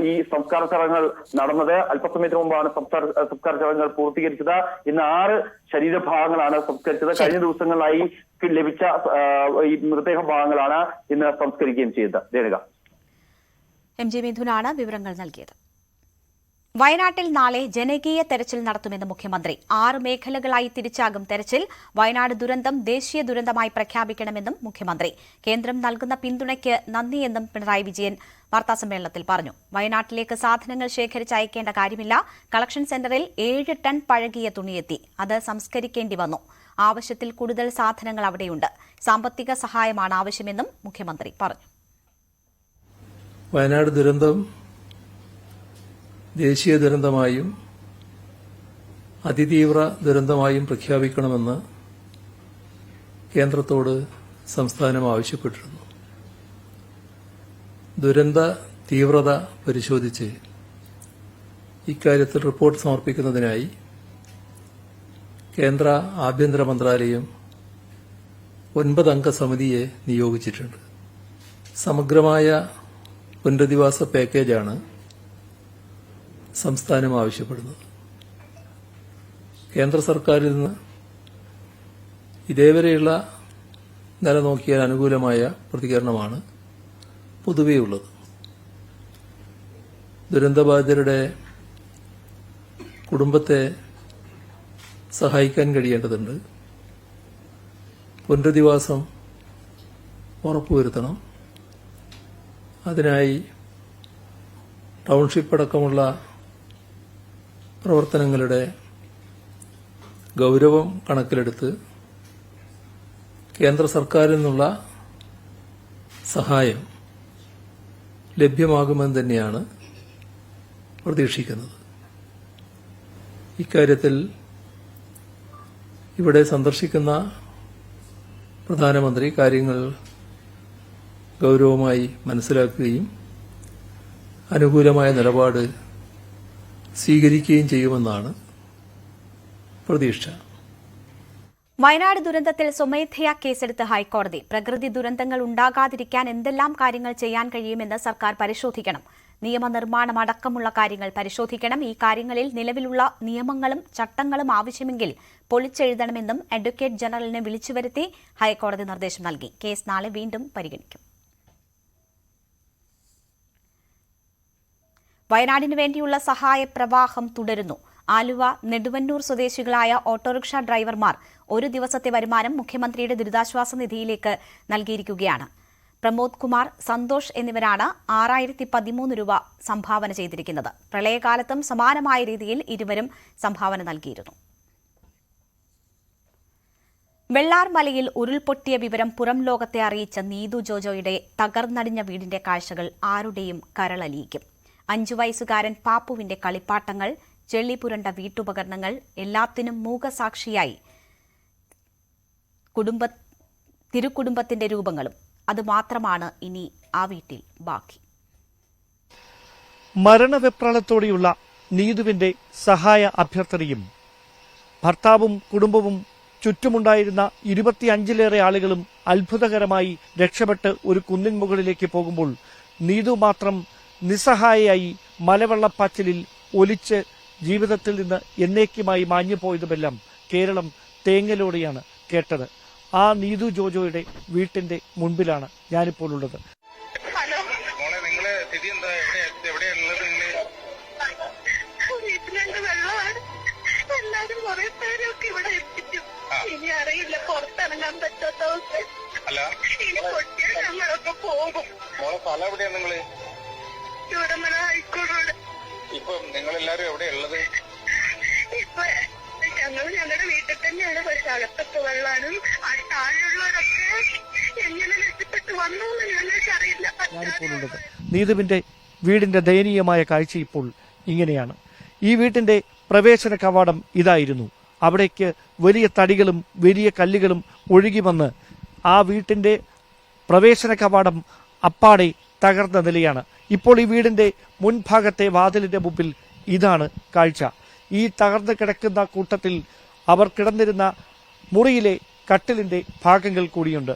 ഈ സംസ്കാര ചടങ്ങുകൾ നടന്നത്. അല്പസമയത്തിന് മുമ്പാണ് സംസ്കാര ചടങ്ങുകൾ പൂർത്തീകരിച്ചത്. ഇന്ന് 6 ശരീരഭാഗങ്ങളാണ് സംസ്കരിച്ചത്. കഴിഞ്ഞ ദിവസങ്ങളിലായി ലഭിച്ച ഈ മൃതദേഹ ഭാഗങ്ങളാണ് ഇന്ന് സംസ്കരിക്കുകയും ചെയ്തത്. രേണുക, MJ മിഥുനാണ് വിവരങ്ങൾ നൽകിയത്. വയനാട്ടിൽ നാളെ ജനകീയ തെരച്ചിൽ നടത്തുമെന്ന് മുഖ്യമന്ത്രി. 6 മേഖലകളായി തിരിച്ചാകും തെരച്ചിൽ. വയനാട് ദുരന്തം ദേശീയ ദുരന്തമായി പ്രഖ്യാപിക്കണമെന്നും മുഖ്യമന്ത്രി. കേന്ദ്രം നൽകുന്ന പിന്തുണയ്ക്ക് നന്ദിയെന്നും പിണറായി വിജയൻ വാർത്താസമ്മേളനത്തിൽ പറഞ്ഞു. വയനാട്ടിലേക്ക് സാധനങ്ങൾ ശേഖരിച്ച് അയക്കേണ്ട കാര്യമില്ല. കളക്ഷൻ സെന്ററിൽ 7 ടൺ പഴകിയ തുണിയെത്തി. അത് സംസ്കരിക്കേണ്ടി വന്നു. ആവശ്യത്തിൽ കൂടുതൽ സാധനങ്ങൾ അവിടെയുണ്ട്. സാമ്പത്തിക സഹായമാണ് ആവശ്യമെന്നും മുഖ്യമന്ത്രി പറഞ്ഞു. വയനാട് ദുരന്തം ദേശീയ ദുരന്തമായും അതിതീവ്ര ദുരന്തമായും പ്രഖ്യാപിക്കണമെന്ന് കേന്ദ്രത്തോട് സംസ്ഥാനം ആവശ്യപ്പെട്ടിരുന്നു. ദുരന്ത തീവ്രത പരിശോധിച്ച് ഇക്കാര്യത്തിൽ റിപ്പോർട്ട് സമർപ്പിക്കുന്നതിനായി കേന്ദ്ര ആഭ്യന്തര മന്ത്രാലയം 9 അംഗ സമിതിയെ നിയോഗിച്ചിട്ടുണ്ട്. സമഗ്രമായ പുനരധിവാസ പാക്കേജാണ് സംസ്ഥാനം ആവശ്യപ്പെടുന്നത്. കേന്ദ്ര സർക്കാരിൽ നിന്ന് ഇതേവരെയുള്ള നില നോക്കിയാൽ അനുകൂലമായ പ്രതികരണമാണ് പൊതുവെയുള്ളത്. ദുരന്തബാധിതരുടെ കുടുംബത്തെ സഹായിക്കാൻ കഴിയേണ്ടതുണ്ട്. പുനരധിവാസം ഉറപ്പുവരുത്തണം. അതിനായി ടൗൺഷിപ്പ് അടക്കമുള്ള പ്രവർത്തനങ്ങളുടെ ഗൌരവം കണക്കിലെടുത്ത് കേന്ദ്ര സർക്കാരിൽ നിന്നുള്ള സഹായം ലഭ്യമാകുമെന്ന് തന്നെയാണ് പ്രതീക്ഷിക്കുന്നത്. ഇക്കാര്യത്തിൽ ഇവിടെ സന്ദർശിക്കുന്ന പ്രധാനമന്ത്രി കാര്യങ്ങൾ ഗൌരവമായി മനസ്സിലാക്കുകയും അനുകൂലമായ നിലപാട് സ്വീകരിക്കുകയും ചെയ്യുമെന്നാണ് പ്രതീക്ഷ. വയനാട് ദുരന്തത്തിൽ സ്വമേധയാ കേസെടുത്ത് ഹൈക്കോടതി. പ്രകൃതി ദുരന്തങ്ങൾ ഉണ്ടാകാതിരിക്കാൻ എന്തെല്ലാം കാര്യങ്ങൾ ചെയ്യാൻ കഴിയുമെന്ന് സർക്കാർ പരിശോധിക്കണം. നിയമനിർമ്മാണം അടക്കമുള്ള കാര്യങ്ങൾ പരിശോധിക്കണം. ഈ കാര്യങ്ങളിൽ നിലവിലുള്ള നിയമങ്ങളും ചട്ടങ്ങളും ആവശ്യമെങ്കിൽ പൊളിച്ചെഴുതണമെന്നും അഡ്വക്കേറ്റ് ജനറലിനെ വിളിച്ചുവരുത്തി ഹൈക്കോടതി നിർദ്ദേശം നൽകി. കേസ് നാളെ വീണ്ടും പരിഗണിക്കും. വയനാടിനു വേണ്ടിയുള്ള സഹായ പ്രവാഹം തുടരുന്നു. ആലുവ നെടുവന്നൂർ സ്വദേശികളായ ഓട്ടോറിക്ഷ ഡ്രൈവർമാർ 1 ദിവസത്തെ വരുമാനം മുഖ്യമന്ത്രിയുടെ ദുരിതാശ്വാസ നിധിയിലേക്ക് നൽകിയിരിക്കുകയാണ്. പ്രമോദ് കുമാർ, സന്തോഷ് എന്നിവരാണ് 6013 രൂപ സംഭാവന ചെയ്തിരിക്കുന്നത്. പ്രളയകാലത്തും സമാനമായ രീതിയിൽ ഇരുവരും സംഭാവന നൽകിയിരുന്നു. വെള്ളാർമലയിൽ ഉരുൾപൊട്ടിയ വിവരം പുറം ലോകത്തെ അറിയിച്ച നീതു ജോജോയുടെ തകർന്നടിഞ്ഞ വീടിന്റെ കാഴ്ചകൾ ആരുടെയും കരളലിയിക്കും. 5 വയസ്സുകാരൻ പാപ്പുവിന്റെ കളിപ്പാട്ടങ്ങൾ, ചെള്ളിപുരണ്ട വീട്ടുപകരണങ്ങൾ, എല്ലാത്തിനും മൂകസാക്ഷിയായി തിരുക്കുടുംബത്തിന്റെ രൂപങ്ങളും. അതുമാത്രമാണ് ഇനി ആ വീട്ടിൽ ബാക്കി. മരണവെപ്രാളത്തോടെയുള്ള നീതുവിന്റെ സഹായ അഭ്യർത്ഥനയും ഭർത്താവും കുടുംബവും ചുറ്റുമുണ്ടായിരുന്ന 25-ലേറെ ആളുകളും അത്ഭുതകരമായി രക്ഷപ്പെട്ട് ഒരു കുന്നിൻ മുകളിലേക്ക് പോകുമ്പോൾ നീതു മാത്രം നിസ്സഹായയായി മലവെള്ളപ്പാച്ചിലിൽ ഒലിച്ച് ജീവിതത്തിൽ നിന്ന് എന്നേക്കുമായി മാഞ്ഞുപോയതുമെല്ലാം കേരളം തേങ്ങലോടെയാണ് കേട്ടത്. ആ നീതു ജോജോയുടെ വീട്ടിന്റെ മുൻപിലാണ് ഞാനിപ്പോൾ ഉള്ളത്. ഇനി അറിയില്ല, പുറത്തിറങ്ങാൻ പറ്റാത്ത അവസ്ഥ. ഇനി പൊട്ടിയാൽ ഞങ്ങളൊക്കെ പോകും. സ്ഥലം എവിടെയാണ് നിങ്ങള്? ചൂടമല ഹൈക്കോടതി. ഇപ്പൊ നിങ്ങളെല്ലാരും എവിടെയാ ഉള്ളത്? ഇപ്പൊ ഞങ്ങൾ ഞങ്ങളുടെ വീട്ടിൽ തന്നെയാണ്. പക്ഷെ അകത്തൊക്കെ വെള്ളമാണ്. താഴെയുള്ളവരൊക്കെ എങ്ങനെ രക്ഷപ്പെട്ട് വന്നു എന്ന് ഞങ്ങൾക്കറിയില്ല. ഞാനിപ്പോൾ ഉള്ളത് നീതുവിന്റെ വീടിന്റെ ദയനീയമായ കാഴ്ച ഇപ്പോൾ ഇങ്ങനെയാണ്. ഈ വീട്ടിന്റെ പ്രവേശന കവാടം ഇതായിരുന്നു. അവിടേക്ക് വലിയ തടികളും വലിയ കല്ലുകളും ഒഴുകി വന്ന് ആ വീട്ടിൻ്റെ പ്രവേശന കവാടം അപ്പാടെ തകർന്ന നിലയാണ്. ഇപ്പോൾ ഈ വീടിൻ്റെ മുൻഭാഗത്തെ വാതിലിൻ്റെ മുമ്പിൽ ഇതാണ് കാഴ്ച. ഈ തകർന്നു കിടക്കുന്ന കൂട്ടത്തിൽ അവർ കിടന്നിരുന്ന മുറിയിലെ കട്ടിലിൻ്റെ ഭാഗങ്ങൾ കൂടിയുണ്ട്.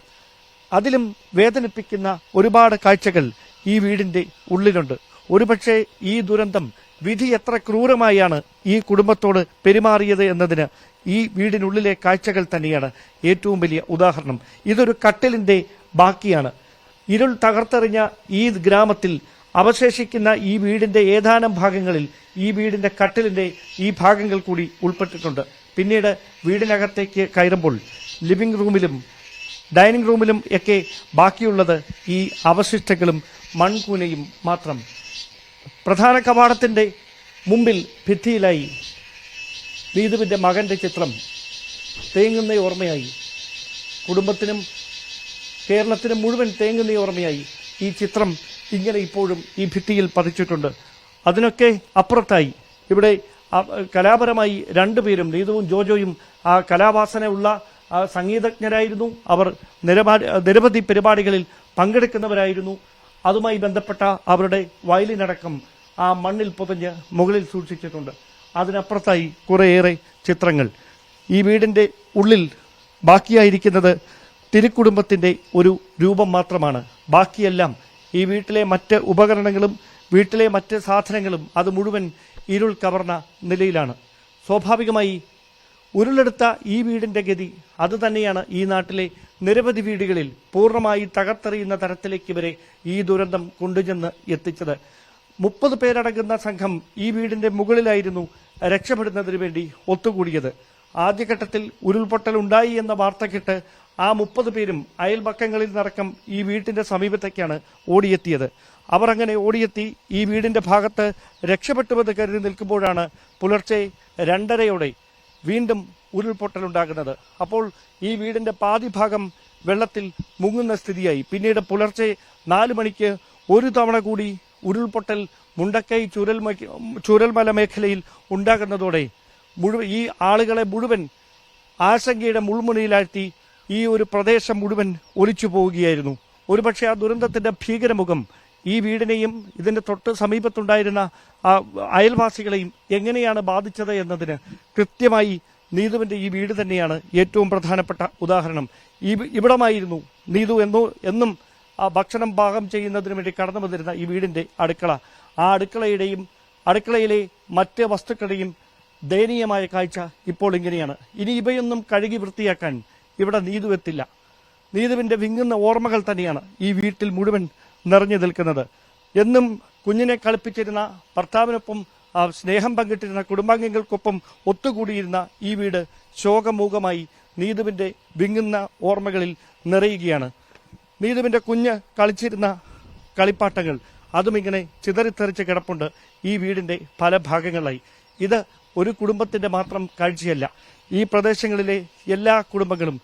അതിലും വേദനിപ്പിക്കുന്ന ഒരുപാട് കാഴ്ചകൾ ഈ വീടിൻ്റെ ഉള്ളിലുണ്ട്. ഒരുപക്ഷെ ഈ ദുരന്തം വിധി എത്ര ക്രൂരമായാണ് ഈ കുടുംബത്തോട് പെരുമാറിയത് എന്നതിന് ഈ വീടിനുള്ളിലെ കാഴ്ചകൾ തന്നെയാണ് ഏറ്റവും വലിയ ഉദാഹരണം. ഇതൊരു കട്ടിലിൻ്റെ ബാക്കിയാണ്. ഇരുൾ തകർത്തെറിഞ്ഞ ഈ ഗ്രാമത്തിൽ അവശേഷിക്കുന്ന ഈ വീടിന്റെ ഏതാനും ഭാഗങ്ങളിൽ ഈ വീടിന്റെ കട്ടിലിന്റെ ഈ ഭാഗങ്ങൾ കൂടി ഉൾപ്പെട്ടിട്ടുണ്ട്. പിന്നീട് വീടിനകത്തേക്ക് കയറുമ്പോൾ ലിവിംഗ് റൂമിലും ഡൈനിങ് റൂമിലും ഒക്കെ ബാക്കിയുള്ളത് ഈ അവശിഷ്ടങ്ങളും മൺകൂനയും മാത്രം. പ്രധാന കവാടത്തിന്റെ മുമ്പിൽ ഭിത്തിയിലായി നീതുവിന്റെ മകന്റെ ചിത്രം തേങ്ങുന്ന ഓർമ്മയായി. കുടുംബത്തിനും കേരളത്തിനും മുഴുവൻ തേങ്ങുന്ന ഓർമ്മയായി ഈ ചിത്രം ഇങ്ങനെ ഇപ്പോഴും ഈ ഭിത്തിയിൽ പതിച്ചിട്ടുണ്ട്. അതിനൊക്കെ അപ്പുറത്തായി ഇവിടെ കലാപരമായി രണ്ടുപേരും നീതുവും ജോജോയും ആ കലാവാസനയുള്ള സംഗീതജ്ഞരായിരുന്നു. അവർ നിരവധി പരിപാടികളിൽ പങ്കെടുക്കുന്നവരായിരുന്നു. അതുമായി ബന്ധപ്പെട്ട അവരുടെ വയലിനടക്കം ആ മണ്ണിൽ പൊതിഞ്ഞ് മുകളിൽ സൂക്ഷിച്ചിട്ടുണ്ട്. അതിനപ്പുറത്തായി കുറേയേറെ ചിത്രങ്ങൾ. ഈ വീടിന്റെ ഉള്ളിൽ ബാക്കിയായിരിക്കുന്നത് തിരുക്കുടുംബത്തിന്റെ ഒരു രൂപം മാത്രമാണ്. ബാക്കിയെല്ലാം ഈ വീട്ടിലെ മറ്റ് ഉപകരണങ്ങളും വീട്ടിലെ മറ്റ് സാധനങ്ങളും അത് മുഴുവൻ ഇരുൾ കവർന്ന നിലയിലാണ്. സ്വാഭാവികമായി ഉരുളെടുത്ത ഈ വീടിന്റെ ഗതി അത് തന്നെയാണ് ഈ നാട്ടിലെ നിരവധി വീടുകളിൽ പൂർണ്ണമായി തകർത്തെറിയുന്ന തരത്തിലേക്ക് വരെ ഈ ദുരന്തം കൊണ്ടുചെന്ന് എത്തിച്ചത്. 30 പേരടങ്ങുന്ന സംഘം ഈ വീടിന്റെ മുകളിലായിരുന്നു രക്ഷപ്പെടുന്നതിന് വേണ്ടി ഒത്തുകൂടിയത്. ആദ്യഘട്ടത്തിൽ ഉരുൾപൊട്ടൽ ഉണ്ടായി എന്ന വാർത്ത കേട്ട് ആ 30 പേരും അയൽപക്കങ്ങളിൽ നിന്നടക്കം ഈ വീട്ടിന്റെ സമീപത്തേക്കാണ് ഓടിയെത്തിയത്. അവർ അങ്ങനെ ഓടിയെത്തി ഈ വീടിന്റെ ഭാഗത്ത് രക്ഷപ്പെട്ടുവെന്ന് കരുതി നിൽക്കുമ്പോഴാണ് പുലർച്ചെ 2:30 വീണ്ടും ഉരുൾപൊട്ടലുണ്ടാകുന്നത്. അപ്പോൾ ഈ വീടിന്റെ പാതി ഭാഗം വെള്ളത്തിൽ മുങ്ങുന്ന സ്ഥിതിയായി. പിന്നീട് പുലർച്ചെ 4 മണിക്ക് ഒരു തവണ കൂടി ഉരുൾപൊട്ടൽ മുണ്ടക്കൈ ചൂരൽമല മേഖലയിൽ ഉണ്ടാകുന്നതോടെ ഈ ആളുകളെ മുഴുവൻ ആശങ്കയുടെ മുൾമുനയിലാഴ്ത്തി ഈ ഒരു പ്രദേശം മുഴുവൻ ഒലിച്ചു പോവുകയായിരുന്നു. ഒരുപക്ഷെ ആ ദുരന്തത്തിന്റെ ഭീകരമുഖം ഈ വീടിനെയും ഇതിന്റെ തൊട്ട് സമീപത്തുണ്ടായിരുന്ന അയൽവാസികളെയും എങ്ങനെയാണ് ബാധിച്ചത് എന്നതിന് കൃത്യമായി നീതുവിന്റെ ഈ വീട് തന്നെയാണ് ഏറ്റവും പ്രധാനപ്പെട്ട ഉദാഹരണം. ഇവിടമായിരുന്നു നീതു എന്നും ഭക്ഷണം പാകം ചെയ്യുന്നതിന് വേണ്ടി കടന്നു വന്നിരുന്ന ഈ വീടിന്റെ അടുക്കള. ആ അടുക്കളയിലെ മറ്റ് വസ്തുക്കളുടെയും ദയനീയമായ കാഴ്ച ഇപ്പോൾ ഇങ്ങനെയാണ്. ഇനി ഇവയൊന്നും കഴുകി വൃത്തിയാക്കാൻ ഇവിടെ നീതു എത്തില്ല. നീതുവിന്റെ വിങ്ങുന്ന ഓർമ്മകൾ തന്നെയാണ് ഈ വീട്ടിൽ മുഴുവൻ നിറഞ്ഞു നിൽക്കുന്നത്. എന്നും കുഞ്ഞിനെ കളിപ്പിച്ചിരുന്ന ഭർത്താവിനൊപ്പം സ്നേഹം പങ്കിട്ടിരുന്ന കുടുംബാംഗങ്ങൾക്കൊപ്പം ഒത്തുകൂടിയിരുന്ന ഈ വീട് ശോകമൂകമായി നീതുവിന്റെ വിങ്ങുന്ന ഓർമ്മകളിൽ നിറയുകയാണ്. നീതുവിന്റെ കുഞ്ഞ് കളിച്ചിരുന്ന കളിപ്പാട്ടങ്ങൾ അതും ഇങ്ങനെ ചിതറിത്തെറിച്ച് കിടപ്പുണ്ട് ഈ വീടിന്റെ പല ഭാഗങ്ങളായി. ഇത് ഒരു കുടുംബത്തിന്റെ മാത്രം കാഴ്ചയല്ല. ഈ പ്രദേശങ്ങളിലെ എല്ലാ കുടുംബങ്ങളും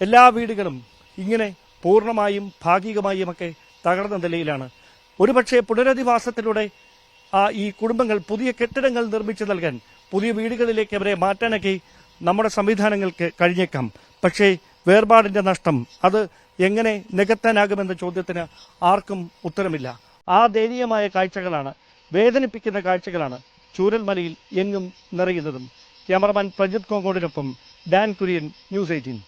എല്ലാ വീടുകളും ഇങ്ങനെ പൂർണ്ണമായും ഭാഗികമായുമൊക്കെ തകർന്ന നിലയിലാണ്. ഒരുപക്ഷെ പുനരധിവാസത്തിലൂടെ ഈ കുടുംബങ്ങൾ പുതിയ കെട്ടിടങ്ങൾ നിർമ്മിച്ചു നൽകാൻ പുതിയ വീടുകളിലേക്ക് അവരെ മാറ്റാനൊക്കെ നമ്മുടെ സംവിധാനങ്ങൾക്ക് കഴിഞ്ഞേക്കാം. പക്ഷേ വേർപാടിന്റെ നഷ്ടം അത് എങ്ങനെ നികത്താനാകുമെന്ന ചോദ്യത്തിന് ആർക്കും ഉത്തരമില്ല. ആ ദയനീയമായ കാഴ്ചകളാണ്, വേദനിപ്പിക്കുന്ന കാഴ്ചകളാണ് ചൂരൽമലയിൽ എങ്ങും നിറയുന്നതും. ക്യാമറമാൻ പ്രജിത് കോങ്കോടിനൊപ്പം ഡാൻ കുര്യൻ, ന്യൂസ് 18.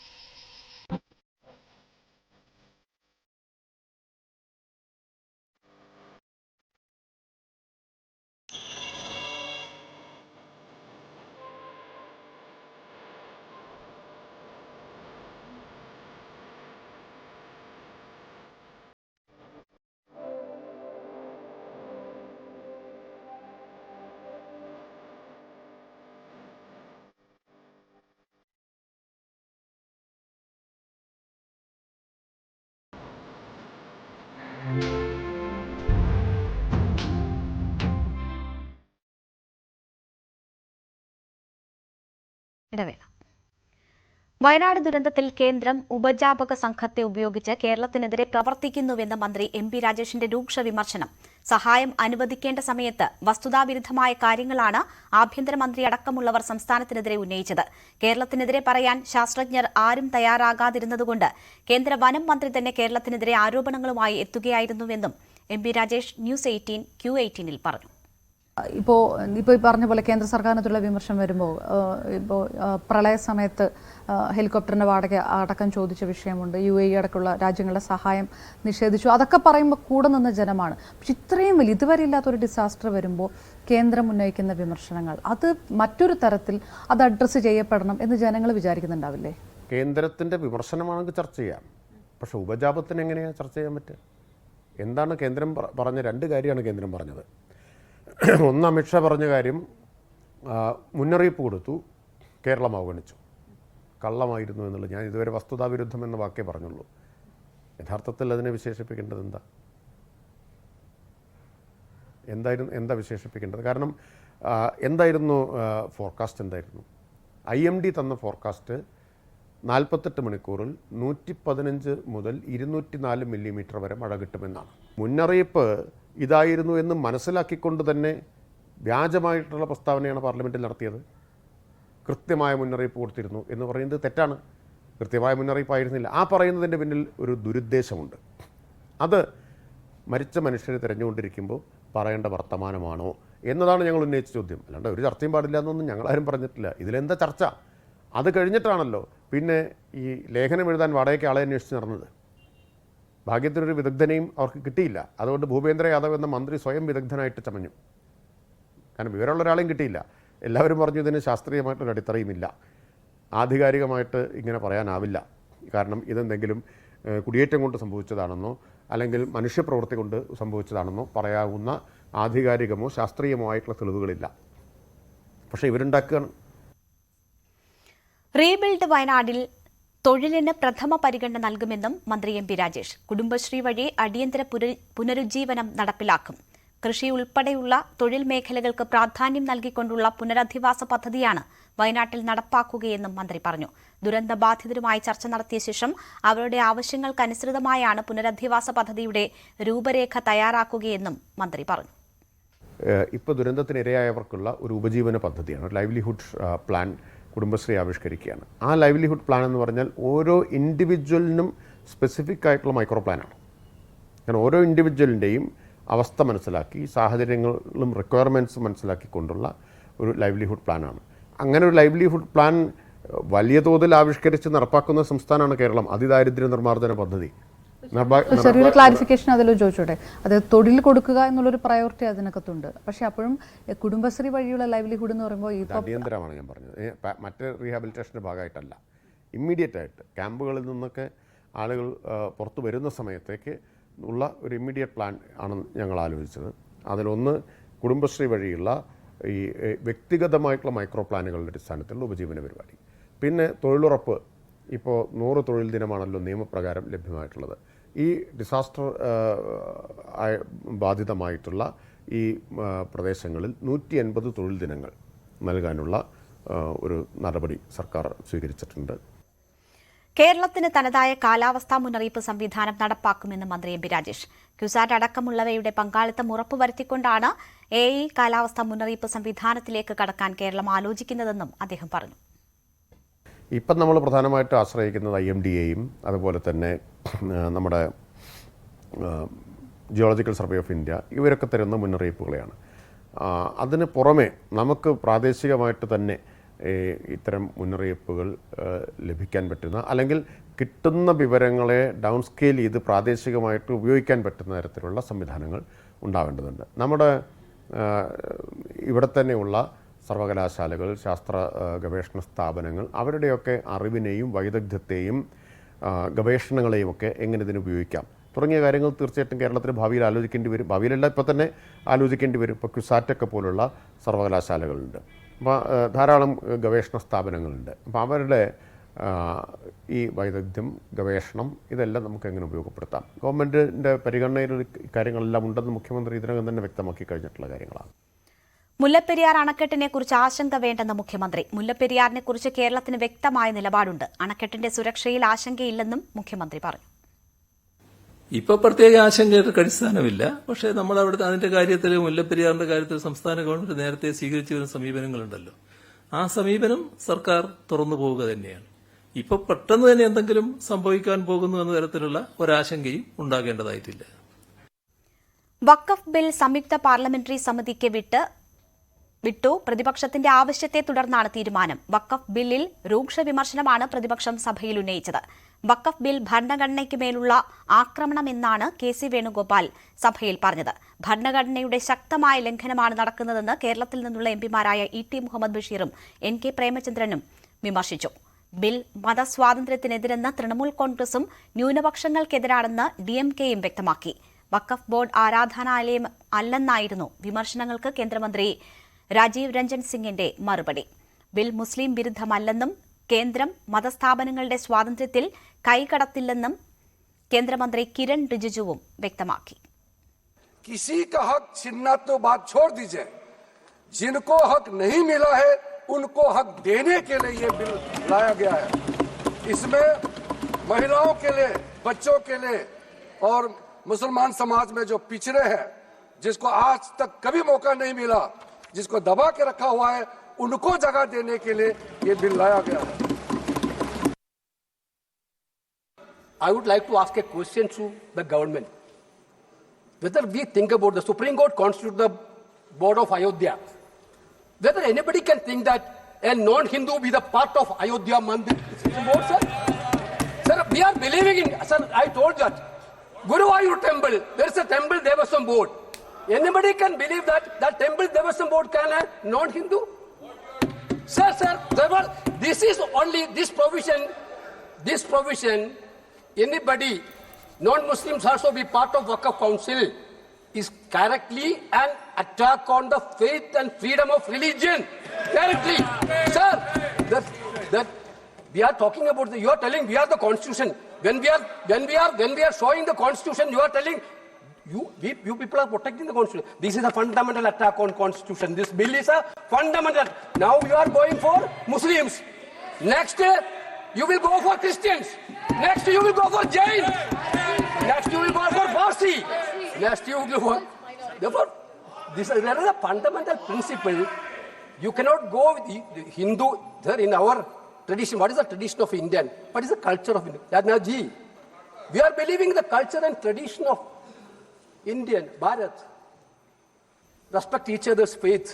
ഇടവേള. വയനാട് ദുരന്തത്തിൽ കേന്ദ്രം ഉപജാപക സംഘത്തെ ഉപയോഗിച്ച് കേരളത്തിനെതിരെ പ്രവർത്തിക്കുന്നുവെന്ന മന്ത്രി MP രാജേഷിന്റെ രൂക്ഷ വിമർശനം സഹായം അനുവദിക്കേണ്ട സമയത്ത് വസ്തുതാവിരുദ്ധമായ കാര്യങ്ങളാണ് ആഭ്യന്തരമന്ത്രി അടക്കമുള്ളവർ സംസ്ഥാനത്തിനെതിരെ ഉന്നയിച്ചത്. കേരളത്തിനെതിരെ പറയാൻ ശാസ്ത്രജ്ഞർ ആരും തയ്യാറാകാതിരുന്നതുകൊണ്ട് കേന്ദ്ര വനം മന്ത്രി തന്നെ കേരളത്തിനെതിരെ ആരോപണങ്ങളുമായി എത്തുകയായിരുന്നുവെന്നും MP രാജേഷ് ന്യൂസ് 18 Q18 പറഞ്ഞു. ഇപ്പോൾ ഈ പറഞ്ഞ പോലെ കേന്ദ്ര സർക്കാരിനെതിരെയുള്ള വിമർശനം വരുമ്പോൾ ഇപ്പോൾ പ്രളയ സമയത്ത് ഹെലികോപ്റ്ററിന്റെ വാടക അടക്കം ചോദിച്ച വിഷയമുണ്ട്. UAE അടക്കമുള്ള രാജ്യങ്ങളുടെ സഹായം നിഷേധിച്ചു. അതൊക്കെ പറയുമ്പോൾ കൂടെ നിന്ന ജനമാണ്. പക്ഷെ ഇത്രയും വലിയ ഇതുവരെ ഇല്ലാത്തൊരു ഡിസാസ്റ്റർ വരുമ്പോൾ കേന്ദ്രം ഉന്നയിക്കുന്ന വിമർശനങ്ങൾ അത് മറ്റൊരു തരത്തിൽ അത് അഡ്രസ്സ് ചെയ്യപ്പെടണം എന്ന് ജനങ്ങൾ വിചാരിക്കുന്നുണ്ടാവില്ലേ? കേന്ദ്രത്തിൻ്റെ വിമർശനമാണെങ്കിൽ ചർച്ച ചെയ്യാം. പക്ഷെ ഉപജാപത്തിന് എങ്ങനെയാണ് ചർച്ച ചെയ്യാൻ പറ്റുക? എന്താണ് കേന്ദ്രം പറഞ്ഞ രണ്ട് കാര്യമാണ് കേന്ദ്രം പറഞ്ഞത്. ഒന്ന്, അമിത്ഷാ പറഞ്ഞ കാര്യം മുന്നറിയിപ്പ് കൊടുത്തു, കേരളം അവഗണിച്ചു. കള്ളമായിരുന്നു എന്നുള്ളത്. ഞാൻ ഇതുവരെ വസ്തുതാവിരുദ്ധം എന്ന വാക്കേ പറഞ്ഞുള്ളൂ. യഥാർത്ഥത്തിൽ അതിനെ വിശേഷിപ്പിക്കേണ്ടത് എന്താ വിശേഷിപ്പിക്കേണ്ടത്? കാരണം എന്തായിരുന്നു ഫോർകാസ്റ്റ്? എന്തായിരുന്നു IMD തന്ന ഫോർകാസ്റ്റ്? 48 മണിക്കൂറിൽ 115 മുതൽ 204 മില്ലിമീറ്റർ വരെ മഴ കിട്ടുമെന്നാണ്. മുന്നറിയിപ്പ് ഇതായിരുന്നു എന്ന് മനസ്സിലാക്കിക്കൊണ്ട് തന്നെ വ്യാജമായിട്ടുള്ള പ്രസ്താവനയാണ് പാർലമെൻറ്റിൽ നടത്തിയത്. കൃത്യമായ മുന്നറിയിപ്പ് കൊടുത്തിരുന്നു എന്ന് പറയുന്നത് തെറ്റാണ്. കൃത്യമായ മുന്നറിയിപ്പായിരുന്നില്ല. ആ പറയുന്നതിൻ്റെ പിന്നിൽ ഒരു ദുരുദ്ദേശമുണ്ട്. അത് മരിച്ച മനുഷ്യരെ തിരഞ്ഞുകൊണ്ടിരിക്കുമ്പോൾ പറയേണ്ട വർത്തമാനമാണോ എന്നതാണ് ഞങ്ങൾ ഉന്നയിച്ച ചോദ്യം. അല്ലാണ്ട് ഒരു ചർച്ചയും പാടില്ല എന്നൊന്നും ഞങ്ങളാരും പറഞ്ഞിട്ടില്ല. ഇതിലെന്താ ചർച്ച? അത് കഴിഞ്ഞിട്ടാണല്ലോ പിന്നെ ഈ ലേഖനം എഴുതാൻ വാടകയ്ക്ക് ആളെ അന്വേഷിച്ച് നടന്നത്. ഭാഗ്യത്തിനൊരു വിദഗ്ധനെയും അവർക്ക് കിട്ടിയില്ല. അതുകൊണ്ട് ഭൂപേന്ദ്ര യാദവ് എന്ന മന്ത്രി സ്വയം വിദഗ്ധനായിട്ട് ചമഞ്ഞു. കാരണം വിവരമുള്ള ഒരാളെയും കിട്ടിയില്ല. എല്ലാവരും പറഞ്ഞു ഇതിന് ശാസ്ത്രീയമായിട്ടൊരു അടിത്തറയുമില്ല, ആധികാരികമായിട്ട് ഇങ്ങനെ പറയാനാവില്ല, കാരണം ഇതെന്തെങ്കിലും കുടിയേറ്റം കൊണ്ട് സംഭവിച്ചതാണെന്നോ അല്ലെങ്കിൽ മനുഷ്യപ്രവൃത്തി കൊണ്ട് സംഭവിച്ചതാണെന്നോ പറയാവുന്ന ആധികാരികമോ ശാസ്ത്രീയമോ ആയിട്ടുള്ള തെളിവുകളില്ല. പക്ഷേ ഇവരുണ്ടാക്കുകയാണ്. റീബിൽഡ് വയനാടിൽ തൊഴിലിന് പ്രഥമ പരിഗണന നൽകുമെന്നും മന്ത്രി MP രാജേഷ്. കുടുംബശ്രീ വഴി അടിയന്തര പുനരുജ്ജീവനം നടപ്പിലാക്കും. കൃഷി ഉൾപ്പെടെയുള്ള തൊഴിൽ മേഖലകൾക്ക് പ്രാധാന്യം നൽകിക്കൊണ്ടുള്ള പുനരധിവാസ പദ്ധതിയാണ് വയനാട്ടിൽ നടപ്പാക്കുകയെന്നും മന്ത്രി പറഞ്ഞു. ദുരന്തബാധിതരുമായി ചർച്ച നടത്തിയ ശേഷം അവരുടെ ആവശ്യങ്ങൾക്കനുസൃതമായാണ് പുനരധിവാസ പദ്ധതിയുടെ രൂപരേഖ തയ്യാറാക്കുകയെന്നും മന്ത്രി പറഞ്ഞു. ഇപ്പോൾ ദുരന്തത്തിനിരയായവർക്കുള്ള ഒരു ഉപജീവന പദ്ധതിയാണ്, ലൈവ്ലിഹുഡ് പ്ലാൻ കുടുംബശ്രീ ആവിഷ്കരിക്കുകയാണ്. ആ ലൈവ്ലിഹുഡ് പ്ലാൻ എന്ന് പറഞ്ഞാൽ ഓരോ ഇൻഡിവിജ്വലിനും സ്പെസിഫിക് ആയിട്ടുള്ള മൈക്രോ പ്ലാനാണ്. കാരണം ഓരോ ഇൻഡിവിജ്വലിൻ്റെയും അവസ്ഥ മനസ്സിലാക്കി സാഹചര്യങ്ങളും റിക്വയർമെൻറ്റ്സും മനസ്സിലാക്കിക്കൊണ്ടുള്ള ഒരു ലൈവ്ലിഹുഡ് പ്ലാനാണ്. അങ്ങനെ ഒരു ലൈവ്ലിഹുഡ് പ്ലാൻ വലിയ തോതിൽ ആവിഷ്കരിച്ച് നടപ്പാക്കുന്ന സംസ്ഥാനമാണ് കേരളം. അതിദാരിദ്ര്യ നിർമ്മാർജ്ജന പദ്ധതി. ചെറിയൊരു ക്ലാരിഫിക്കേഷൻ അതിൽ ചോദിച്ചോട്ടെ. അത് തൊഴിൽ കൊടുക്കുക എന്നുള്ളൊരു പ്രയോറിറ്റി അതിനകത്തുണ്ട്. പക്ഷേ അപ്പോഴും കുടുംബശ്രീ വഴിയുള്ള ലൈവ്ലിഹുഡ് എന്ന് പറയുമ്പോൾ ഈ അടിയന്തരമാണ് ഞാൻ പറഞ്ഞത്. മറ്റ് റീഹാബിലിറ്റേഷൻ്റെ ഭാഗമായിട്ടല്ല, ഇമ്മീഡിയറ്റ് ആയിട്ട് ക്യാമ്പുകളിൽ നിന്നൊക്കെ ആളുകൾ പുറത്തു വരുന്ന സമയത്തേക്ക് ഉള്ള ഒരു ഇമ്മീഡിയറ്റ് പ്ലാൻ ആണ് ഞങ്ങൾ ആലോചിച്ചത്. അതിലൊന്ന് കുടുംബശ്രീ വഴിയുള്ള ഈ വ്യക്തിഗതമായിട്ടുള്ള മൈക്രോ പ്ലാനുകളുടെ അടിസ്ഥാനത്തിലുള്ള ഉപജീവന പരിപാടി. പിന്നെ തൊഴിലുറപ്പ്. ഇപ്പോൾ 100 തൊഴിൽ ദിനമാണല്ലോ നിയമപ്രകാരം ലഭ്യമായിട്ടുള്ളത്. ഈ ഡിസാസ്റ്റർ ബാധിതമായിട്ടുള്ള ഈ പ്രദേശങ്ങളിൽ 180 തൊഴിൽ ദിനങ്ങൾ നൽകാനുള്ള ഒരു നടപടി സർക്കാർ സ്വീകരിച്ചിട്ടുണ്ട്. കേരളത്തിന് തനതായ കാലാവസ്ഥാ മുന്നറിയിപ്പ് സംവിധാനം നടപ്പാക്കുമെന്ന് മന്ത്രി MP രാജേഷ്. ക്യുസാറ്റ് അടക്കമുള്ളവയുടെ പങ്കാളിത്തം ഉറപ്പുവരുത്തിക്കൊണ്ടാണ് AI കാലാവസ്ഥാ മുന്നറിയിപ്പ് സംവിധാനത്തിലേക്ക് കടക്കാൻ കേരളം ആലോചിക്കുന്നതെന്നും അദ്ദേഹം പറഞ്ഞു. ഇപ്പം നമ്മൾ പ്രധാനമായിട്ട് ആശ്രയിക്കുന്നത് IMDയെയും അതുപോലെ തന്നെ നമ്മുടെ ജിയോളജിക്കൽ സർവേ ഓഫ് ഇന്ത്യ ഇവരൊക്കെ തരുന്ന മുന്നറിയിപ്പുകളെയാണ്. അതിന് പുറമെ നമുക്ക് പ്രാദേശികമായിട്ട് തന്നെ ഇത്തരം മുന്നറിയിപ്പുകൾ ലഭിക്കാൻ പറ്റുന്ന അല്ലെങ്കിൽ കിട്ടുന്ന വിവരങ്ങളെ ഡൗൺ സ്കെയിൽ ചെയ്ത് പ്രാദേശികമായിട്ട് ഉപയോഗിക്കാൻ പറ്റുന്ന തരത്തിലുള്ള സംവിധാനങ്ങൾ ഉണ്ടാവേണ്ടതുണ്ട്. നമ്മുടെ ഇവിടെ തന്നെയുള്ള സർവകലാശാലകൾ, ശാസ്ത്ര ഗവേഷണ സ്ഥാപനങ്ങൾ അവരുടെയൊക്കെ അറിവിനെയും വൈദഗ്ധ്യത്തെയും ഗവേഷണങ്ങളെയും ഒക്കെ എങ്ങനെ ഇതിന് ഉപയോഗിക്കാം തുടങ്ങിയ കാര്യങ്ങൾ തീർച്ചയായിട്ടും കേരളത്തിന് ഭാവിയിൽ ആലോചിക്കേണ്ടി വരും. ഭാവിയിലല്ല, ഇപ്പോൾ തന്നെ ആലോചിക്കേണ്ടി വരും. ഇപ്പോൾ ക്യുസാറ്റൊക്കെ പോലുള്ള സർവകലാശാലകളുണ്ട്. അപ്പോൾ ധാരാളം ഗവേഷണ സ്ഥാപനങ്ങളുണ്ട്. അപ്പോൾ അവരുടെ ഈ വൈദഗ്ധ്യം, ഗവേഷണം ഇതെല്ലാം നമുക്ക് എങ്ങനെ ഉപയോഗപ്പെടുത്താം. ഗവൺമെൻറ്റിൻ്റെ പരിഗണനയിൽ കാര്യങ്ങളെല്ലാം ഉണ്ടെന്ന് മുഖ്യമന്ത്രി ഇതിനകം തന്നെ വ്യക്തമാക്കി കഴിഞ്ഞിട്ടുള്ള കാര്യങ്ങളാണ്. മുല്ലപ്പെരിയാർ അണക്കെട്ടിനെ കുറിച്ച് ആശങ്ക വേണ്ടെന്ന് മുഖ്യമന്ത്രി. മുല്ലപ്പെരിയാറിനെ കുറിച്ച് കേരളത്തിന് വ്യക്തമായ നിലപാടുണ്ട്. അണക്കെട്ടിന്റെ സുരക്ഷയിൽ ആശങ്കയില്ലെന്നും മുഖ്യമന്ത്രി പറഞ്ഞു. ഇപ്പൊ പ്രത്യേക ആശങ്കയ്ക്ക് അടിസ്ഥാനമില്ല. പക്ഷേ നമ്മൾ അവിടുത്തെ അതിന്റെ കാര്യത്തിൽ മുല്ലപ്പെരിയാറിന്റെ കാര്യത്തിൽ സംസ്ഥാന ഗവൺമെന്റ് നേരത്തെ സ്വീകരിച്ചു വരുന്ന സമീപനങ്ങളുണ്ടല്ലോ, ആ സമീപനം സർക്കാർ തുറന്നു പോവുക തന്നെയാണ്. ഇപ്പൊ പെട്ടെന്ന് തന്നെ എന്തെങ്കിലും സംഭവിക്കാൻ പോകുന്നു എന്ന തരത്തിലുള്ള ഒരാശങ്കയും ഉണ്ടാകേണ്ടതായിട്ടില്ല. വഖഫ് ബിൽ സംയുക്ത പാർലമെന്ററി സമിതിക്ക് വിട്ടു. പ്രതിപക്ഷത്തിന്റെ ആവശ്യത്തെ തുടർന്നാണ് തീരുമാനം. വഖഫ് ബില്ലിൽ രൂക്ഷ വിമർശനമാണ് പ്രതിപക്ഷം സഭയിൽ ഉന്നയിച്ചത്. വഖഫ് ബിൽ ഭരണഘടനയ്ക്ക് മേലുള്ള ആക്രമണമെന്നാണ് കെ.സി. വേണുഗോപാൽ സഭയിൽ പറഞ്ഞത്. ഭരണഘടനയുടെ ശക്തമായ ലംഘനമാണ് നടക്കുന്നതെന്ന് കേരളത്തിൽ നിന്നുള്ള എംപിമാരായ ഇ.ടി. മുഹമ്മദ് ബഷീറും N.K. പ്രേമചന്ദ്രനും വിമർശിച്ചു. ബിൽ മതസ്വാതന്ത്ര്യത്തിനെതിരെന്ന് തൃണമൂൽ കോൺഗ്രസും ന്യൂനപക്ഷങ്ങൾക്കെതിരാണെന്ന് DMK-യും വ്യക്തമാക്കി. വഖഫ് ബോർഡ് ആരാധനാലയം അല്ലെന്നായിരുന്നു വിമർശനങ്ങൾക്ക് കേന്ദ്രമന്ത്രി രാജീവ് രഞ്ജൻ സിംഗിന്റെ മറുപടി. ബിൽ മുസ്ലിം വിരുദ്ധമല്ലെന്നും കേന്ദ്രം മതസ്ഥാപനങ്ങളുടെ സ്വാതന്ത്ര്യത്തിൽ കൈകടത്തില്ലെന്നും കേന്ദ്രമന്ത്രി കിരൺ റിജിജുവും വ്യക്തമാക്കി. किसी का हक छीनना तो बात छोड़ दीजिए, जिनको हक नहीं मिला है उनको हक देने के लिए ये बिल लाया गया है. इसमें महिलाओं के लिए, बच्चों के लिए और मुसलमान समाज में जो पिछड़े हैं, जिसको आज तक कभी मौका नहीं मिला, जिसको दबा के रखा हुआ है, उनको जगह देने के लिए ये बिल लाया गया है. I would like to ask a question to the government. Whether we think about the Supreme Court constitute the board of Ayodhya, whether anybody can think that a non-Hindu be the part of Ayodhya Mandir board, sir? Sir, we are believing in, sir, I told that. Guruvayur temple, there is a temple Devasam board. Anybody can believe that that temple Devasam board can have non-Hindu? Sir, this is only this provision, anybody, non-Muslims also be part of Waqf Council, is directly an attack on the faith and freedom of religion. Directly. Sir, that we are talking about, you are telling we are the constitution. When we are showing the constitution, you are telling you people are protecting the constitution. This is a fundamental attack on constitution. This bill is a fundamental. Now you are going for Muslims. Next you will go for Christians. Next you will go for Jain. Next you will go for Parsi. Next you will go for. Therefore, there is a fundamental principle. You cannot go with the Hindu. There in our tradition, what is the tradition of Indian? What is the culture of Indian? We are believing the culture and tradition of Indian, Bharat. Respect each other's faith.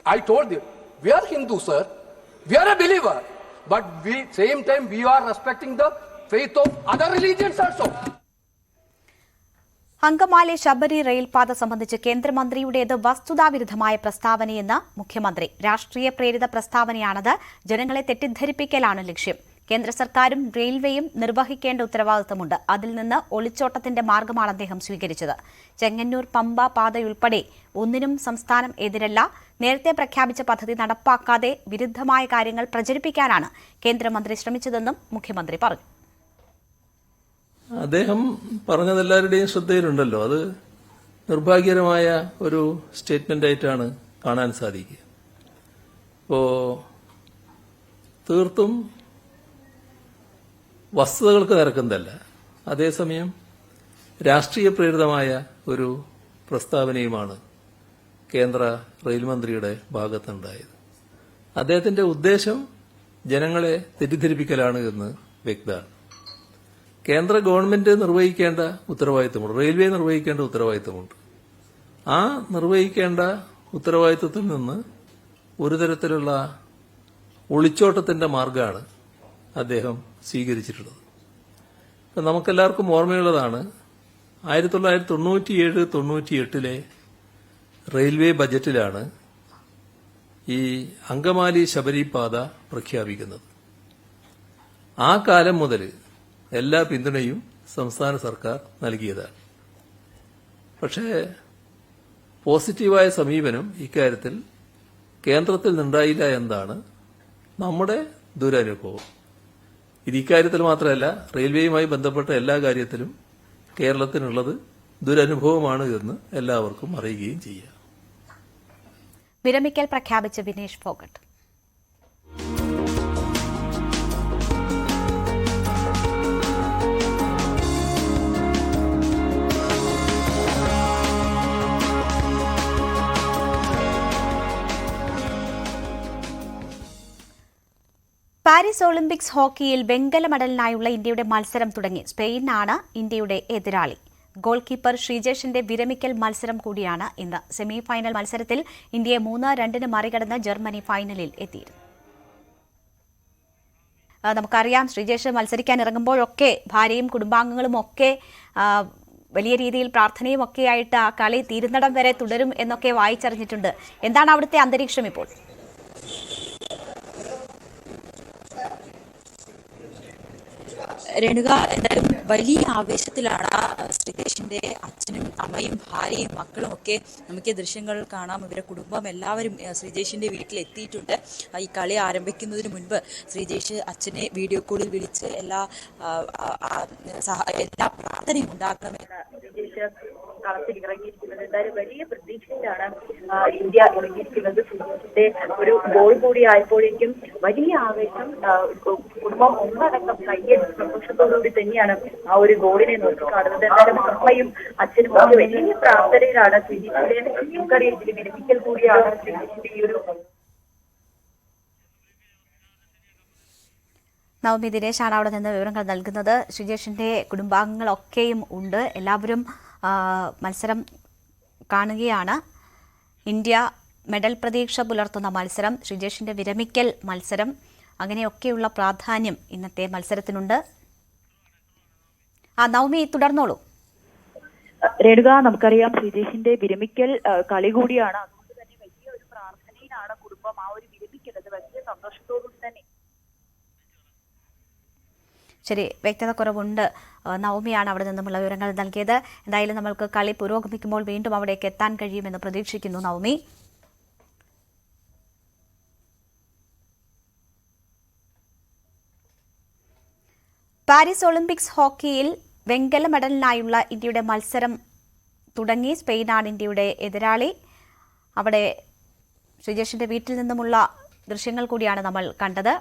I told you, we are Hindu, sir. We are a believer. But same time, we are respecting the faith of other religions also. Angamaly Sabari റെയിൽപാത സംബന്ധിച്ച് കേന്ദ്രമന്ത്രിയുടേത് വസ്തുതാവിരുദ്ധമായ പ്രസ്താവനയെന്ന് മുഖ്യമന്ത്രി. രാഷ്ട്രീയ പ്രേരിത പ്രസ്താവനയാണത്. ജനങ്ങളെ തെറ്റിദ്ധരിപ്പിക്കലാണ് ലക്ഷ്യം. കേന്ദ്ര സർക്കാരും റെയിൽവേയും നിർവഹിക്കേണ്ട ഉത്തരവാദിത്തമുണ്ട്. അതിൽ നിന്ന് ഒളിച്ചോട്ടത്തിന്റെ മാർഗമാണ് അദ്ദേഹം സ്വീകരിച്ചത്. ചെങ്ങന്നൂർ പമ്പ പാതയുൾപ്പെടെ ഒന്നിനും സംസ്ഥാനം എതിരല്ല. നേരത്തെ പ്രഖ്യാപിച്ച പദ്ധതി നടപ്പാക്കാതെ വിരുദ്ധമായ കാര്യങ്ങൾ പ്രചരിപ്പിക്കാനാണ് കേന്ദ്രമന്ത്രി ശ്രമിച്ചതെന്നും മുഖ്യമന്ത്രി പറഞ്ഞു. അദ്ദേഹം പറഞ്ഞതെല്ലാവരുടെയും ശ്രദ്ധയിലുണ്ടല്ലോ. അത് നിർഭാഗ്യകരമായ ഒരു സ്റ്റേറ്റ്മെന്റ് ആയിട്ടാണ് കാണാൻ സാധിക്കുക. ഇപ്പോ തീർത്തും വസ്തുതകൾക്ക് നിരക്കുന്നതല്ല, അതേസമയം രാഷ്ട്രീയ പ്രേരിതമായ ഒരു പ്രസ്താവനയുമാണ് കേന്ദ്ര റെയിൽ മന്ത്രിയുടെ ഭാഗത്തുണ്ടായത്. അദ്ദേഹത്തിന്റെ ഉദ്ദേശം ജനങ്ങളെ തെറ്റിദ്ധരിപ്പിക്കലാണ് എന്ന് വ്യക്തമാണ്. കേന്ദ്ര ഗവൺമെന്റ് നിർവഹിക്കേണ്ട ഉത്തരവാദിത്തമുണ്ട്, റെയിൽവേ നിർവഹിക്കേണ്ട ഉത്തരവാദിത്തമുണ്ട്. ആ നിർവഹിക്കേണ്ട ഉത്തരവാദിത്തത്തിൽ നിന്ന് ഒരു തരത്തിലുള്ള ഒളിച്ചോട്ടത്തിന്റെ മാർഗമാണ് അദ്ദേഹം സ്വീകരിച്ചിട്ടുള്ളത്. ഇപ്പം നമുക്കെല്ലാവർക്കും ഓർമ്മയുള്ളതാണ് 1997-98 റെയിൽവേ ബജറ്റിലാണ് ഈ അങ്കമാലി ശബരി പാത പ്രഖ്യാപിക്കുന്നത്. ആ കാലം മുതൽ എല്ലാ പിന്തുണയും സംസ്ഥാന സർക്കാർ നൽകിയതാണ്. പക്ഷേ പോസിറ്റീവായ സമീപനം ഇക്കാര്യത്തിൽ കേന്ദ്രത്തിൽ നിന്നുണ്ടായില്ല എന്നതാണ് നമ്മുടെ ദുരനുഭവം. ഇത് ഇക്കാര്യത്തിൽ മാത്രമല്ല, റെയിൽവേയുമായി ബന്ധപ്പെട്ട എല്ലാ കാര്യത്തിലും കേരളത്തിനുള്ളത് ദുരനുഭവമാണ് എന്ന് എല്ലാവർക്കും അറിയുകയും ചെയ്യാം. വിരമിക്കൽ പ്രഖ്യാപിച്ച വിനേഷ് ഫോഗട്ട്. പാരീസ് ഒളിമ്പിക്സ് ഹോക്കിയിൽ വെങ്കല മെഡലിനായുള്ള ഇന്ത്യയുടെ മത്സരം തുടങ്ങി. സ്പെയിനാണ് ഇന്ത്യയുടെ എതിരാളി. ഗോൾ കീപ്പർ ശ്രീജേഷിന്റെ വിരമിക്കൽ മത്സരം കൂടിയാണ് ഇന്ന്. സെമി ഫൈനൽ മത്സരത്തിൽ ഇന്ത്യയെ 3-2 മറികടന്ന് ജർമ്മനി ഫൈനലിൽ എത്തിയിരുന്നു. നമുക്കറിയാം, ശ്രീജേഷ് മത്സരിക്കാൻ ഇറങ്ങുമ്പോഴൊക്കെ ഭാര്യയും കുടുംബാംഗങ്ങളും ഒക്കെ വലിയ രീതിയിൽ പ്രാർത്ഥനയും ഒക്കെ ആയിട്ട് ആ കളി തീരുന്നിടം വരെ തുടരും എന്നൊക്കെ വായിച്ചറിഞ്ഞിട്ടുണ്ട്. എന്താണ് അവിടുത്തെ അന്തരീക്ഷം ഇപ്പോൾ? രേണുക, എന്തായാലും വലിയ ആവേശത്തിലാണ് ശ്രീജേഷിന്റെ അച്ഛനും അമ്മയും ഭാര്യയും മക്കളും ഒക്കെ. നമുക്ക് ദൃശ്യങ്ങൾ കാണാം. ഇവരുടെ കുടുംബം എല്ലാവരും ശ്രീജേഷിന്റെ വീട്ടിലെത്തിയിട്ടുണ്ട്. ഈ കളി ആരംഭിക്കുന്നതിന് മുൻപ് ശ്രീജേഷ് അച്ഛനെ വീഡിയോ കോളിൽ വിളിച്ച് എല്ലാ പ്രാർത്ഥനയും ഉണ്ടാക്കണമെന്ന് ശ്രീജേഷ് കളത്തിൽ ഇറങ്ങിയിരിക്കുന്നത്. എന്തായാലും വലിയ പ്രതീക്ഷയിലാണ് ഇന്ത്യ ഇറങ്ങിയിരിക്കുന്നത്. ശ്രീജേഷിന്റെ ഒരു ഗോൾ കൂടി ആയപ്പോഴേക്കും വലിയ ആവേശം, കുടുംബം ഒന്നടക്കം കയ്യടിച്ച് സന്തോഷത്തോടുകൂടി തന്നെയാണ് ആ ഒരു ഗോളിനെ നോക്കിക്കാണുന്നത്. എന്തായാലും അമ്മയും അച്ഛനും ഒക്കെ വലിയ പ്രാർത്ഥനയിലാണ്. ശ്രീജേഷിന്റെ നമുക്കറിയാം, ഇതിന് വിരമിക്കൽ കൂടിയാണ് ശ്രീജേഷിന്റെ ഈ ഒരു. നവമി ദിനേശാണ് അവിടെ നിന്ന് വിവരങ്ങൾ നൽകുന്നത്. ശ്രീജേഷിന്റെ കുടുംബാംഗങ്ങളൊക്കെയും ഉണ്ട്. എല്ലാവരും മത്സരം കാണുകയാണ്. ഇന്ത്യ മെഡൽ പ്രതീക്ഷ പുലർത്തുന്ന മത്സരം, ശ്രീജേഷിന്റെ വിരമിക്കൽ മത്സരം, അങ്ങനെയൊക്കെയുള്ള പ്രാധാന്യം ഇന്നത്തെ മത്സരത്തിനുണ്ട്. നവമി തുടർന്നോളൂ. രേണുക, നമുക്കറിയാം ശ്രീജേഷിന്റെ വിരമിക്കൽ കളി കൂടിയാണ്. അതുകൊണ്ട് തന്നെ വലിയ ഒരു പ്രാർത്ഥനയിലാണ് കുടുംബം. ആ ഒരു വിരമിക്കൽ അത് വലിയ സന്തോഷത്തോടുകൂടി തന്നെ. ശരി, വ്യക്തത കുറവുണ്ട്. നവമിയാണ് അവിടെ നിന്നുമുള്ള വിവരങ്ങൾ നൽകിയത്. എന്തായാലും നമ്മൾക്ക് കളി പുരോഗമിക്കുമ്പോൾ വീണ്ടും അവിടേക്ക് എത്താൻ കഴിയുമെന്ന് പ്രതീക്ഷിക്കുന്നു. നവമി, പാരീസ് ഒളിമ്പിക്സ് ഹോക്കിയിൽ വെങ്കല മെഡലിനായുള്ള ഇന്ത്യയുടെ മത്സരം തുടങ്ങി. സ്പെയിനാണ് ഇന്ത്യയുടെ എതിരാളി. അവിടെ ശ്രീജേഷിന്റെ വീട്ടിൽ നിന്നുമുള്ള ദൃശ്യങ്ങൾ കൂടിയാണ് നമ്മൾ കണ്ടത്.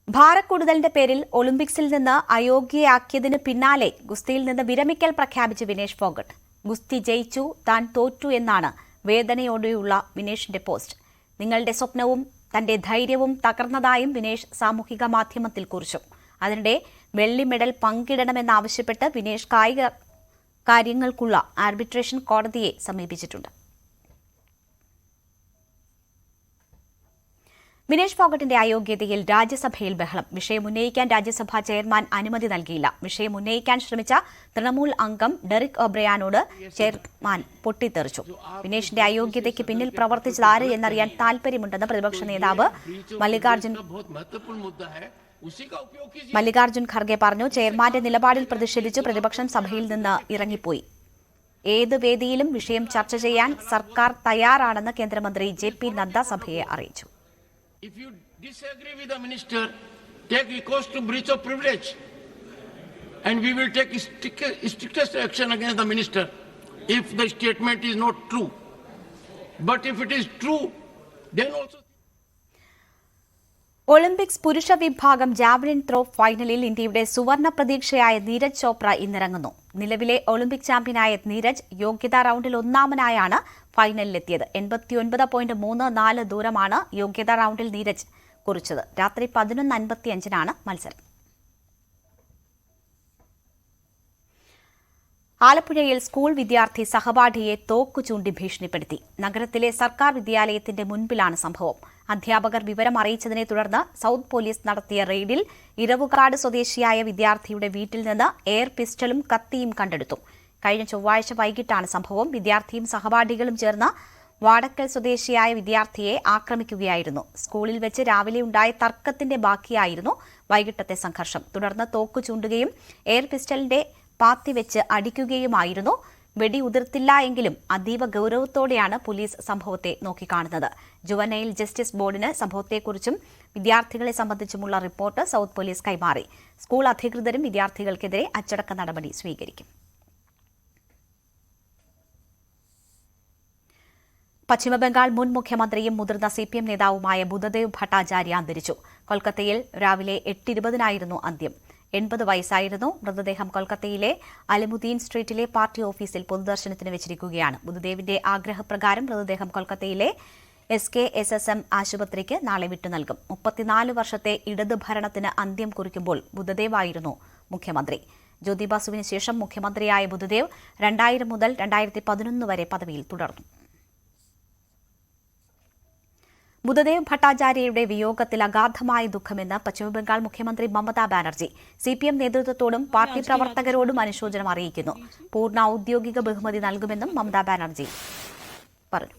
ഭാരക്കൂടുതലിന്റെ പേരിൽ ഒളിമ്പിക്സിൽ നിന്ന് അയോഗ്യയാക്കിയതിന് പിന്നാലെ ഗുസ്തിയിൽ നിന്ന് വിരമിക്കൽ പ്രഖ്യാപിച്ച് വിനേഷ് ഫോഗട്ട്. ഗുസ്തി ജയിച്ചു, താൻ തോറ്റു എന്നാണ് വേദനയോടെയുള്ള വിനേഷിന്റെ പോസ്റ്റ്. നിങ്ങളുടെ സ്വപ്നവും തന്റെ ധൈര്യവും തകർന്നതായും വിനേഷ് സാമൂഹിക മാധ്യമത്തിൽ കുറിച്ചു. അതിനിടെ വെള്ളി മെഡൽ പങ്കിടണമെന്നാവശ്യപ്പെട്ട് വിനേഷ് കായിക കാര്യങ്ങൾക്കുള്ള ആർബിട്രേഷൻ കോടതിയെ സമീപിച്ചിട്ടുണ്ട്. വിനേഷ് ഫോഗട്ടിന്റെ അയോഗ്യതയിൽ രാജ്യസഭയിൽ ബഹളം. വിഷയം ഉന്നയിക്കാൻ രാജ്യസഭാ ചെയർമാൻ അനുമതി നൽകിയില്ല. വിഷയം ഉന്നയിക്കാൻ ശ്രമിച്ച തൃണമൂൽ അംഗം ഡെറിക് ഒബ്രയാനോട് ചെയർമാൻ പൊട്ടിത്തെറിച്ചു. വിനേഷിന്റെ അയോഗ്യതയ്ക്ക് പിന്നിൽ പ്രവർത്തിച്ചത് ആര് എന്നറിയാൻ താൽപര്യമുണ്ടെന്ന് പ്രതിപക്ഷ നേതാവ് മല്ലികാർജുൻ ഖർഗെ പറഞ്ഞു. ചെയർമാന്റെ നിലപാടിൽ പ്രതിഷേധിച്ച് പ്രതിപക്ഷം സഭയിൽ നിന്ന് ഇറങ്ങിപ്പോയി. ഏത് വേദിയിലും വിഷയം ചർച്ച ചെയ്യാൻ സർക്കാർ തയ്യാറാണെന്ന് കേന്ദ്രമന്ത്രി JP നദ്ദ സഭയെ അറിയിച്ചു. If you disagree with the minister, take recourse to breach of privilege, and we will take strictest action against the minister if the statement is not true. But if it is true, then also. Olympics പുരുഷ വിഭാഗം javelin throw ഫൈനലിൽ ഇന്ത്യയുടെ സുവർണ പ്രതീക്ഷയായ നീരജ് ചോപ്ര ഇന്നിറങ്ങുന്നു. നിലവിലെ Olympic ചാമ്പ്യനായ നീരജ് യോഗ്യതാ റൌണ്ടിൽ ഒന്നാമനായാണ് ഫൈനലിലെത്തിയത്. 89.34 ദൂരമാണ് യോഗ്യതാ റൌണ്ടിൽ നീരജ് കുറിച്ചത്. രാത്രി 11:55 മത്സരം. ആലപ്പുഴയിൽ സ്കൂൾ വിദ്യാർത്ഥി സഹപാഠിയെ തോക്കു ചൂണ്ടി ഭീഷണിപ്പെടുത്തി. നഗരത്തിലെ സർക്കാർ വിദ്യാലയത്തിന്റെ മുൻപിലാണ് സംഭവം. അധ്യാപകർ വിവരം അറിയിച്ചതിനെ തുടർന്ന് സൌത്ത് പോലീസ് നടത്തിയ റെയ്ഡിൽ ഇരവുകാട് സ്വദേശിയായ വിദ്യാർത്ഥിയുടെ വീട്ടിൽ നിന്ന് എയർ പിസ്റ്റളും കത്തിയും കണ്ടെടുത്തു. കഴിഞ്ഞ ചൊവ്വാഴ്ച വൈകിട്ടാണ് സംഭവം. വിദ്യാർത്ഥിയും സഹപാഠികളും ചേർന്ന് വാടക്കൽ സ്വദേശിയായ വിദ്യാർത്ഥിയെ ആക്രമിക്കുകയായിരുന്നു. സ്കൂളിൽ വെച്ച് രാവിലെ ഉണ്ടായ തർക്കത്തിന്റെ ബാക്കിയായിരുന്നു വൈകിട്ടത്തെ സംഘർഷം. തുടർന്ന് തോക്കു ചൂണ്ടുകയും എയർ പിസ്റ്റളിന്റെ പാത്തി വെച്ച് അടിക്കുകയുമായിരുന്നു. വെടി ഉതിർത്തില്ല എങ്കിലും അതീവ ഗൌരവത്തോടെയാണ് പോലീസ് സംഭവത്തെ നോക്കിക്കാണുന്നത്. ജുവനൈൽ ജസ്റ്റിസ് ബോർഡിന് സംഭവത്തെക്കുറിച്ചും വിദ്യാർത്ഥികളെ സംബന്ധിച്ചുമുള്ള റിപ്പോർട്ട് സൌത്ത് പോലീസ് കൈമാറി. സ്കൂൾ അധികൃതരും വിദ്യാർത്ഥികൾക്കെതിരെ അച്ചടക്ക നടപടി സ്വീകരിക്കും. പശ്ചിമബംഗാൾ മുൻ മുഖ്യമന്ത്രിയും മുതിർന്ന CPM നേതാവുമായ ബുദ്ധദേവ് ഭട്ടാചാര്യ അന്തരിച്ചു. കൊൽക്കത്തയിൽ രാവിലെ 8:20 അന്ത്യം. 80 വയസ്സായിരുന്നു. മൃതദേഹം കൊൽക്കത്തയിലെ അലിമുദ്ദീൻ സ്ട്രീറ്റിലെ പാർട്ടി ഓഫീസിൽ പൊതുദർശനത്തിന് വെച്ചിരിക്കുകയാണ്. ബുദ്ധദേവിന്റെ ആഗ്രഹപ്രകാരം മൃതദേഹം കൊൽക്കത്തയിലെ SKSSM ആശുപത്രിക്ക് നാളെ വിട്ടുനൽകും. 34 വർഷത്തെ ഇടത് ഭരണത്തിന് അന്ത്യം കുറിക്കുമ്പോൾ ബുദ്ധദേവ് ആയിരുന്നു മുഖ്യമന്ത്രി. ജ്യോതി ബാസുവിന് ശേഷം മുഖ്യമന്ത്രിയായ ബുദ്ധദേവ് 2000 മുതൽ 2011 വരെ പദവിയിൽ തുടർന്നു. ബുദ്ധദേവ് ഭട്ടാചാര്യയുടെ വിയോഗത്തിൽ അഗാധമായ ദുഃഖമെന്ന് പശ്ചിമബംഗാൾ മുഖ്യമന്ത്രി മമതാ ബാനർജി. CPM നേതൃത്വത്തോടും പാർട്ടി പ്രവർത്തകരോടും അനുശോചനം അറിയിക്കുന്നു. പൂർണ്ണ ഔദ്യോഗിക ബഹുമതി നൽകുമെന്നും മമതാ ബാനർജി പറഞ്ഞു.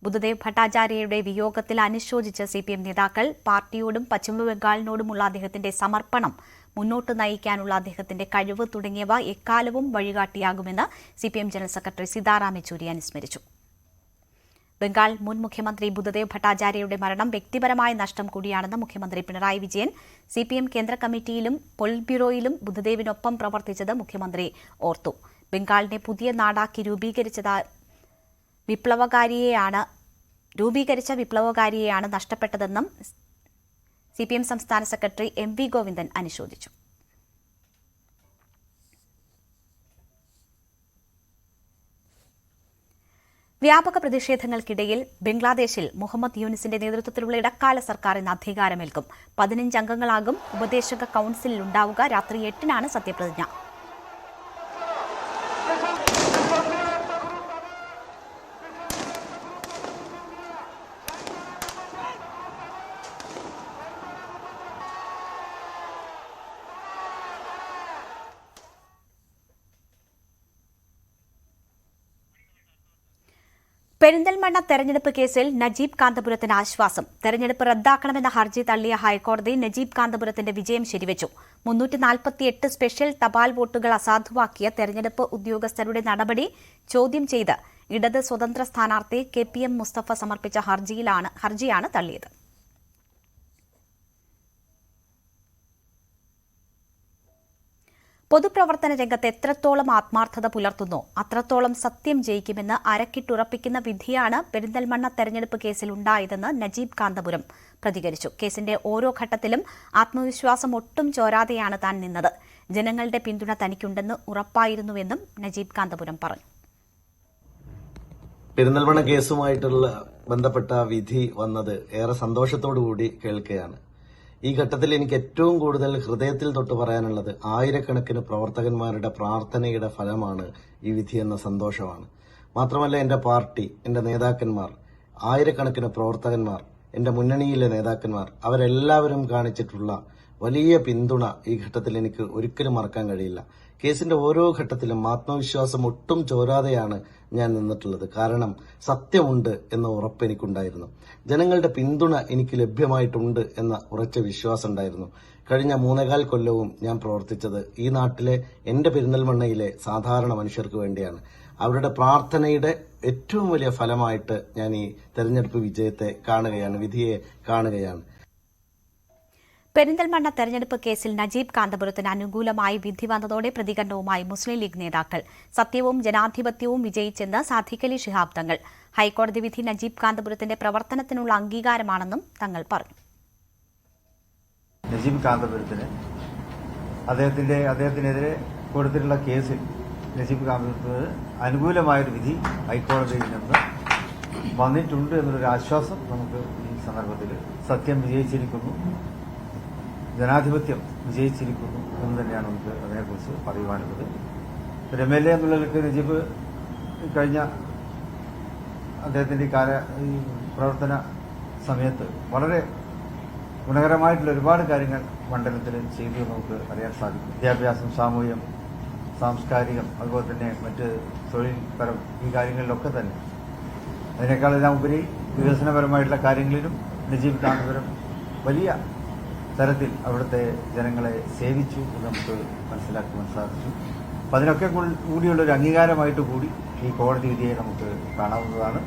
ബുദ്ധദേവ് ഭട്ടാചാര്യയുടെ വിയോഗത്തിൽ അനുശോചിച്ച CPM നേതാക്കൾ പാർട്ടിയോടും പശ്ചിമബംഗാളിനോടുമുള്ള അദ്ദേഹത്തിന്റെ സമർപ്പണം, മുന്നോട്ട് നയിക്കാനുള്ള അദ്ദേഹത്തിന്റെ കഴിവ് തുടങ്ങിയവ എക്കാലവും വഴികാട്ടിയാകുമെന്ന് CPM general secretary Sitaram Yechury അനുസ്മരിച്ചു. ബംഗാൾ മുൻ മുഖ്യമന്ത്രി ബുദ്ധദേവ് ഭട്ടാചാര്യയുടെ മരണം വ്യക്തിപരമായ നഷ്ടം കൂടിയാണെന്ന് മുഖ്യമന്ത്രി പിണറായി വിജയൻ. CPM കേന്ദ്ര കമ്മിറ്റിയിലും പൊളിറ്റ് ബ്യൂറോയിലും ബുദ്ധദേവിനൊപ്പം പ്രവർത്തിച്ചത് മുഖ്യമന്ത്രി ഓർത്തു. ബംഗാളിനെ പുതിയ നാടാക്കി രൂപീകരിച്ച വിപ്ലവകാരിയെയാണ് നഷ്ടപ്പെട്ടതെന്നും CPM സംസ്ഥാന സെക്രട്ടറി MV ഗോവിന്ദൻ അനുശോചിച്ചു. വ്യാപക പ്രതിഷേധങ്ങൾക്കിടയിൽ ബംഗ്ലാദേശിൽ മുഹമ്മദ് യൂനിസിന്റെ നേതൃത്വത്തിലുള്ള ഇടക്കാല സർക്കാർ ഇന്ന് അധികാരമേൽക്കും. 15 അംഗങ്ങളാകും ഉപദേശക കൌൺസിലിൽ ഉണ്ടാവുക. രാത്രി 8-നാണ് സത്യപ്രതിജ്ഞ. പെരിന്തൽമണ്ണ തെരഞ്ഞെടുപ്പ് കേസിൽ നജീബ് കാന്തപുരത്തിന് ആശ്വാസം. തെരഞ്ഞെടുപ്പ് റദ്ദാക്കണമെന്ന ഹർജി തള്ളിയ ഹൈക്കോടതി നജീബ് കാന്തപുരത്തിന്റെ വിജയം ശരിവച്ചു. 348 സ്പെഷ്യൽ തപാൽ വോട്ടുകൾ അസാധുവാക്കിയ തെരഞ്ഞെടുപ്പ് ഉദ്യോഗസ്ഥരുടെ നടപടി ചോദ്യം ചെയ്ത് ഇടത് സ്വതന്ത്ര സ്ഥാനാർത്ഥി KPM മുസ്തഫ സമർപ്പിച്ച ഹർജിയാണ് തള്ളിയത്. പൊതുപ്രവർത്തന രംഗത്ത് എത്രത്തോളം ആത്മാർത്ഥത പുലർത്തുന്നോ അത്രത്തോളം സത്യം ജയിക്കുമെന്ന് അരക്കിട്ടുറപ്പിക്കുന്ന വിധിയാണ് പെരിന്തൽമണ്ണ തെരഞ്ഞെടുപ്പ് കേസിൽ ഉണ്ടായതെന്ന് നജീബ് കാന്തപുരം പ്രതികരിച്ചു. കേസിന്റെ ഓരോ ഘട്ടത്തിലും ആത്മവിശ്വാസം ഒട്ടും ചോരാതെയാണ് താൻ നിന്നത്. ജനങ്ങളുടെ പിന്തുണ തനിക്കുണ്ടെന്ന് ഉറപ്പായിരുന്നുവെന്നും നജീബ് കാന്തപുരം പറഞ്ഞു. പെരിന്തൽമണ്ണ കേസുമായിട്ടുള്ള ബന്ധപ്പെട്ട വിധി വന്നത് ഏറെ സന്തോഷത്തോടുകൂടി കേൾക്കുകയാണ്. ഈ ഘട്ടത്തിൽ എനിക്ക് ഏറ്റവും കൂടുതൽ ഹൃദയത്തിൽ തൊട്ട് പറയാനുള്ളത് ആയിരക്കണക്കിന് പ്രവർത്തകന്മാരുടെ പ്രാർത്ഥനയുടെ ഫലമാണ് ഈ വിധി എന്ന സന്തോഷമാണ്. മാത്രമല്ല എന്റെ പാർട്ടി, എന്റെ നേതാക്കന്മാർ, ആയിരക്കണക്കിന് പ്രവർത്തകന്മാർ, എന്റെ മുന്നണിയിലെ നേതാക്കന്മാർ അവരെല്ലാവരും കാണിച്ചിട്ടുള്ള വലിയ പിന്തുണ ഈ ഘട്ടത്തിൽ എനിക്ക് ഒരിക്കലും മറക്കാൻ കഴിയില്ല. കേസിന്റെ ഓരോ ഘട്ടത്തിലും ആത്മവിശ്വാസം ഒട്ടും ചോരാതെയാണ് ഞാൻ നിന്നിട്ടുള്ളത്. കാരണം സത്യമുണ്ട് എന്ന ഉറപ്പ് എനിക്കുണ്ടായിരുന്നു. ജനങ്ങളുടെ പിന്തുണ എനിക്ക് ലഭ്യമായിട്ടുണ്ട് എന്ന ഉറച്ച വിശ്വാസം ഉണ്ടായിരുന്നു. കഴിഞ്ഞ 3.25 കൊല്ലവും ഞാൻ പ്രവർത്തിച്ചത് ഈ നാട്ടിലെ എന്റെ പെരിന്തൽമണ്ണയിലെ സാധാരണ മനുഷ്യർക്ക് വേണ്ടിയാണ്. അവരുടെ പ്രാർത്ഥനയുടെ ഏറ്റവും വലിയ ഫലമായിട്ട് ഞാൻ ഈ തെരഞ്ഞെടുപ്പ് വിജയത്തെ കാണുകയാണ്, വിധിയെ കാണുകയാണ്. പെരിന്തൽമണ്ണ തെരഞ്ഞെടുപ്പ് കേസിൽ നജീബ് കാന്തപുരത്തിന് അനുകൂലമായി വിധി വന്നതോടെ പ്രതികരണവുമായി മുസ്ലിം ലീഗ് നേതാക്കൾ. സത്യവും ജനാധിപത്യവും വിജയിച്ചെന്ന് സാദിഖ് അലി ശിഹാബ് തങ്ങൾ. ഹൈക്കോടതി വിധി നജീബ് കാന്തപുരത്തിന്റെ പ്രവർത്തനത്തിനുള്ള അംഗീകാരമാണെന്നും തങ്ങൾ പറഞ്ഞു. നജീബ് കാന്തപുരത്തിന് അദ്ദേഹത്തിനെതിരെ കൊടുത്തിട്ടുള്ള കേസിൽ നജീബ് കാന്തപുരത്തിന് അനുകൂലമായൊരു വിധി ഹൈക്കോടതിയിൽ നിന്ന് വന്നിട്ടുണ്ട് എന്നൊരു ആശ്വാസം നമുക്ക് ഈ സന്ദർഭത്തിൽ. സത്യം വിജയിച്ചിരിക്കുന്നു, ജനാധിപത്യം വിജയിച്ചിരിക്കുന്നു എന്ന് തന്നെയാണ് നമുക്ക് അതിനെക്കുറിച്ച് പറയുവാനുള്ളത്. MLA എന്നുള്ളവർക്ക് നജീബ് കഴിഞ്ഞ അദ്ദേഹത്തിന്റെ ഈ പ്രവർത്തന സമയത്ത് വളരെ ഗുണകരമായിട്ടുള്ള ഒരുപാട് കാര്യങ്ങൾ മണ്ഡലത്തിൽ ചെയ്തു നമുക്ക് അറിയാൻ സാധിക്കും. വിദ്യാഭ്യാസം, സാമൂഹ്യം, സാംസ്കാരികം, അതുപോലെ തന്നെ മറ്റ് തൊഴിൽപരം ഈ കാര്യങ്ങളിലൊക്കെ തന്നെ അതിനേക്കാളെല്ലാം ഉപരി വികസനപരമായിട്ടുള്ള കാര്യങ്ങളിലും നജീബ് കാന്തപുരം വലിയ തരത്തിൽ അവിടുത്തെ ജനങ്ങളെ സേവിച്ചു എന്ന് നമുക്ക് മനസ്സിലാക്കുവാൻ സാധിച്ചു. അപ്പം അതിനൊക്കെ കൂടിയുള്ളൊരു അംഗീകാരമായിട്ട് കൂടി ഈ കോടതി വിധിയെ നമുക്ക് കാണാവുന്നതാണ്.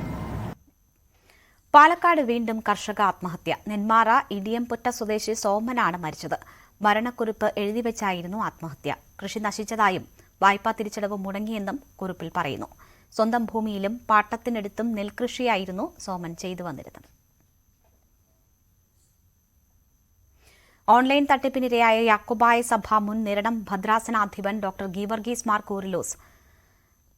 പാലക്കാട് വീണ്ടും കർഷക ആത്മഹത്യ. നെന്മാറ ഇടിയംപുറ്റ സ്വദേശി സോമനാണ് മരിച്ചത്. മരണക്കുറിപ്പ് എഴുതിവെച്ചായിരുന്നു ആത്മഹത്യ. കൃഷി നശിച്ചതായും വായ്പാ തിരിച്ചടവ് മുടങ്ങിയെന്നും കുറിപ്പിൽ പറയുന്നു. സ്വന്തം ഭൂമിയിലും പാട്ടത്തിനടുത്തും നെൽകൃഷിയായിരുന്നു സോമൻ ചെയ്തു വന്നിരുന്നത്. ഓൺലൈൻ തട്ടിപ്പിനിരയായ യാക്കോബായ സഭ മുൻ നിരണം ഭദ്രാസനാധിപൻ ഡോക്ടർ ഗീവർഗീസ് മാർ കൂറിലോസ്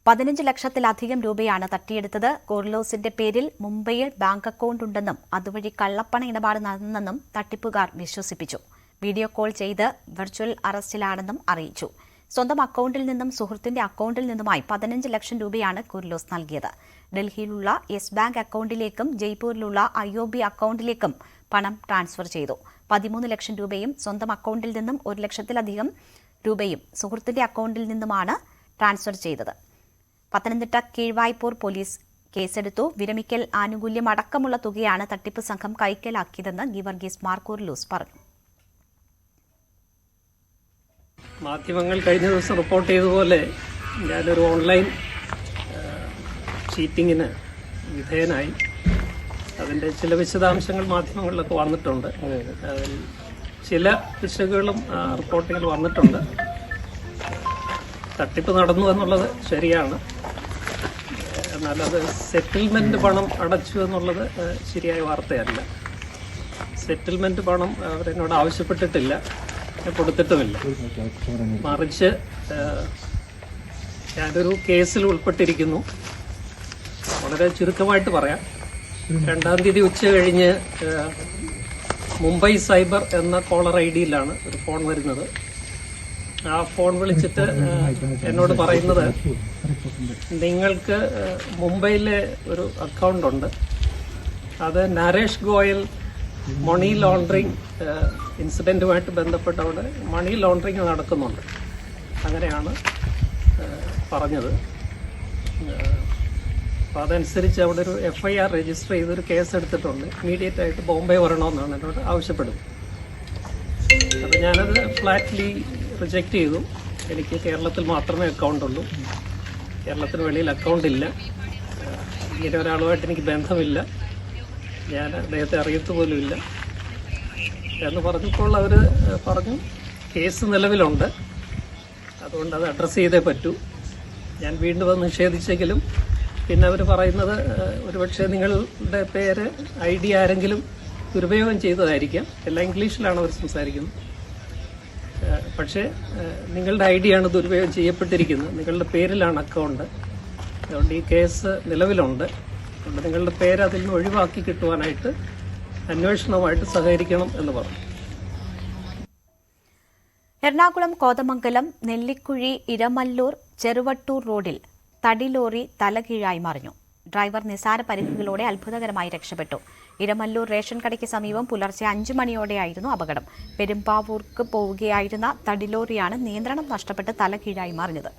15 ലക്ഷത്തിലധികം രൂപയാണ് തട്ടിയെടുത്തത്. കോർലോസിന്റെ പേരിൽ മുംബൈയിൽ ബാങ്ക് അക്കൌണ്ട് ഉണ്ടെന്നും അതുവഴി കള്ളപ്പണ ഇടപാട് നടന്നെന്നും തട്ടിപ്പുകാർ വിശ്വസിപ്പിച്ചു. വീഡിയോ കോൾ ചെയ്ത് വെർച്വൽ അറസ്റ്റിലാണെന്നും അറിയിച്ചു. സ്വന്തം അക്കൌണ്ടിൽ നിന്നും സുഹൃത്തിന്റെ അക്കൌണ്ടിൽ നിന്നുമായി 15 ലക്ഷം രൂപയാണ് കുർലോസ് നൽകിയത്. ഡൽഹിയിലുള്ള യെസ് ബാങ്ക് അക്കൌണ്ടിലേക്കും ജയ്പൂരിലുള്ള IOB അക്കൌണ്ടിലേക്കും പണം ട്രാൻസ്ഫർ ചെയ്തു. 13 ലക്ഷം രൂപയും സ്വന്തം അക്കൌണ്ടിൽ നിന്നും 1 ലക്ഷത്തിലധികം രൂപയും സുഹൃത്തിന്റെ അക്കൌണ്ടിൽ നിന്നുമാണ് ട്രാൻസ്ഫർ ചെയ്തത്. പത്തനംതിട്ട കീഴ്വായ്പൂർ പോലീസ് കേസെടുത്തു. വിരമിക്കൽ ആനുകൂല്യം അടക്കമുള്ള തുകയാണ് തട്ടിപ്പ് സംഘം കൈക്കലാക്കിയതെന്ന് ഗീവർഗീസ് മാർ കുർലോസ് പറഞ്ഞു. മാധ്യമങ്ങൾ കഴിഞ്ഞ ദിവസം റിപ്പോർട്ട് ചെയ്തതുപോലെ ഞാനൊരു ഓൺലൈൻ ചീറ്റിങ്ങിന് വിധേയനായി. അതിൻ്റെ ചില വിശദാംശങ്ങൾ മാധ്യമങ്ങളിലൊക്കെ വന്നിട്ടുണ്ട്. അതിൽ ചില പിശകുകളും റിപ്പോർട്ടിങ്ങിൽ വന്നിട്ടുണ്ട്. തട്ടിപ്പ് നടന്നു എന്നുള്ളത് ശരിയാണ്. എന്നാൽ അത് സെറ്റിൽമെന്റ് പണം അടച്ചു എന്നുള്ളത് ശരിയായ വാർത്തയല്ല. സെറ്റിൽമെന്റ് പണം അവരെന്നോട് ആവശ്യപ്പെട്ടിട്ടില്ല, കൊടുത്തിട്ടുമില്ല. മറിച്ച് ഞാനൊരു കേസിൽ ഉൾപ്പെട്ടിരിക്കുന്നു. വളരെ ചുരുക്കമായിട്ട് പറയാം. 2-ാം തീയതി ഉച്ച കഴിഞ്ഞ് മുംബൈ സൈബർ എന്ന കോളർ ID-യിലാണ് ഒരു ഫോൺ വരുന്നത്. ആ ഫോൺ വിളിച്ചിട്ട് എന്നോട് പറയുന്നത്, നിങ്ങൾക്ക് മുംബൈയിലെ ഒരു അക്കൗണ്ട് ഉണ്ട്, അത് നരേഷ് ഗോയൽ മണി ലോണ്ടറിങ് ഇൻസിഡന്റുമായിട്ട് ബന്ധപ്പെട്ട് അവിടെ മണി ലോണ്ടറിങ് നടക്കുന്നുണ്ട്. അങ്ങനെയാണ് പറഞ്ഞത്. അപ്പോൾ അതനുസരിച്ച് അവിടെ ഒരു FIR രജിസ്റ്റർ ചെയ്തൊരു കേസ് എടുത്തിട്ടുണ്ട്. ഇമീഡിയറ്റ് ആയിട്ട് ബോംബെ വരണമെന്നാണ് എന്നോട് ആവശ്യപ്പെടുന്നത്. അപ്പോൾ ഞാനത് ഫ്ലാറ്റ്ലി റിജക്റ്റ് ചെയ്തു. എനിക്ക് കേരളത്തിൽ മാത്രമേ അക്കൗണ്ട് ഉള്ളൂ, കേരളത്തിന് വെളിയിൽ അക്കൗണ്ട് ഇല്ല. ഇങ്ങനെ ഒരാളുമായിട്ട് എനിക്ക് ബന്ധമില്ല, ഞാൻ അദ്ദേഹത്തെ അറിയത്തു പോലുമില്ല എന്ന് പറഞ്ഞപ്പോൾ അവർ പറഞ്ഞു കേസ് നിലവിലുണ്ട്, അതുകൊണ്ട് അത് അഡ്രസ്സ് ചെയ്തേ പറ്റൂ. ഞാൻ വീണ്ടും അത് നിഷേധിച്ചെങ്കിലും പിന്നെ അവർ പറയുന്നത് ഒരുപക്ഷെ നിങ്ങളുടെ പേര് ID ആരെങ്കിലും ദുരുപയോഗം ചെയ്തതായിരിക്കാം. എല്ലാം ഇംഗ്ലീഷിലാണ് അവർ സംസാരിക്കുന്നത്. പക്ഷേ നിങ്ങളുടെ ID ആണ് ദുരുപയോഗം ചെയ്യപ്പെട്ടിരിക്കുന്നത്, നിങ്ങളുടെ പേരിലാണ് അക്കൗണ്ട്. അതുകൊണ്ട് ഈ കേസ് നിലവിലുണ്ട്. അതുകൊണ്ട് നിങ്ങളുടെ പേര് അതിൽ നിന്ന് ഒഴിവാക്കി കിട്ടുവാനായിട്ട് അന്വേഷണവുമായിട്ട് സഹകരിക്കണം എന്ന് പറഞ്ഞു. എറണാകുളം കോതമംഗലം നെല്ലിക്കുഴി ഇരമല്ലൂർ ചെറുവട്ടൂർ റോഡിൽ തടിലോറി തലകീഴായി മറിഞ്ഞു. ഡ്രൈവർ നിസാര പരിക്കുകളോടെ അത്ഭുതകരമായി രക്ഷപ്പെട്ടു. ഇരമല്ലൂർ റേഷൻ കടയ്ക്ക് സമീപം പുലർച്ചെ 5 മണിയോടെയായിരുന്നു അപകടം. പെരുമ്പാവൂർക്ക് പോവുകയായിരുന്ന തടിലോറിയാണ് നിയന്ത്രണം നഷ്ടപ്പെട്ട് തലകീഴായി മറിഞ്ഞത്.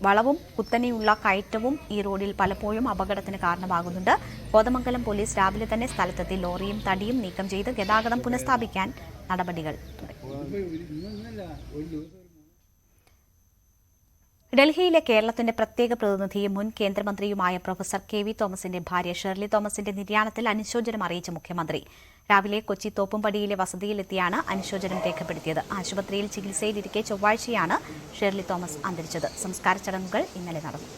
വളവും കുത്തനെയുള്ള കയറ്റവും ഈ റോഡിൽ പലപ്പോഴും അപകടത്തിന് കാരണമാകുന്നുണ്ട്. കോതമംഗലം പോലീസ് രാവിലെ തന്നെ സ്ഥലത്തെത്തി ലോറിയും തടിയും നീക്കം ചെയ്ത് ഗതാഗതം പുനഃസ്ഥാപിക്കാൻ നടപടികൾ തുടങ്ങി. ഡൽഹിയിലെ കേരളത്തിന്റെ പ്രത്യേക പ്രതിനിധിയും മുൻ കേന്ദ്രമന്ത്രിയുമായ പ്രൊഫസർ KV തോമസിന്റെ ഭാര്യ ഷേർലി തോമസിന്റെ നിര്യാണത്തിൽ അനുശോചനം അറിയിച്ച മുഖ്യമന്ത്രി രാവിലെ കൊച്ചി തോപ്പുംപടിയിലെ വസതിയിലെത്തിയാണ് അനുശോചനം രേഖപ്പെടുത്തിയത്. ആശുപത്രിയിൽ ചികിത്സയിലിരിക്കെ ചൊവ്വാഴ്ചയാണ് ഷേർലി തോമസ് അന്തരിച്ചത്. സംസ്കാര ചടങ്ങുകൾ ഇന്നലെ നടന്നു.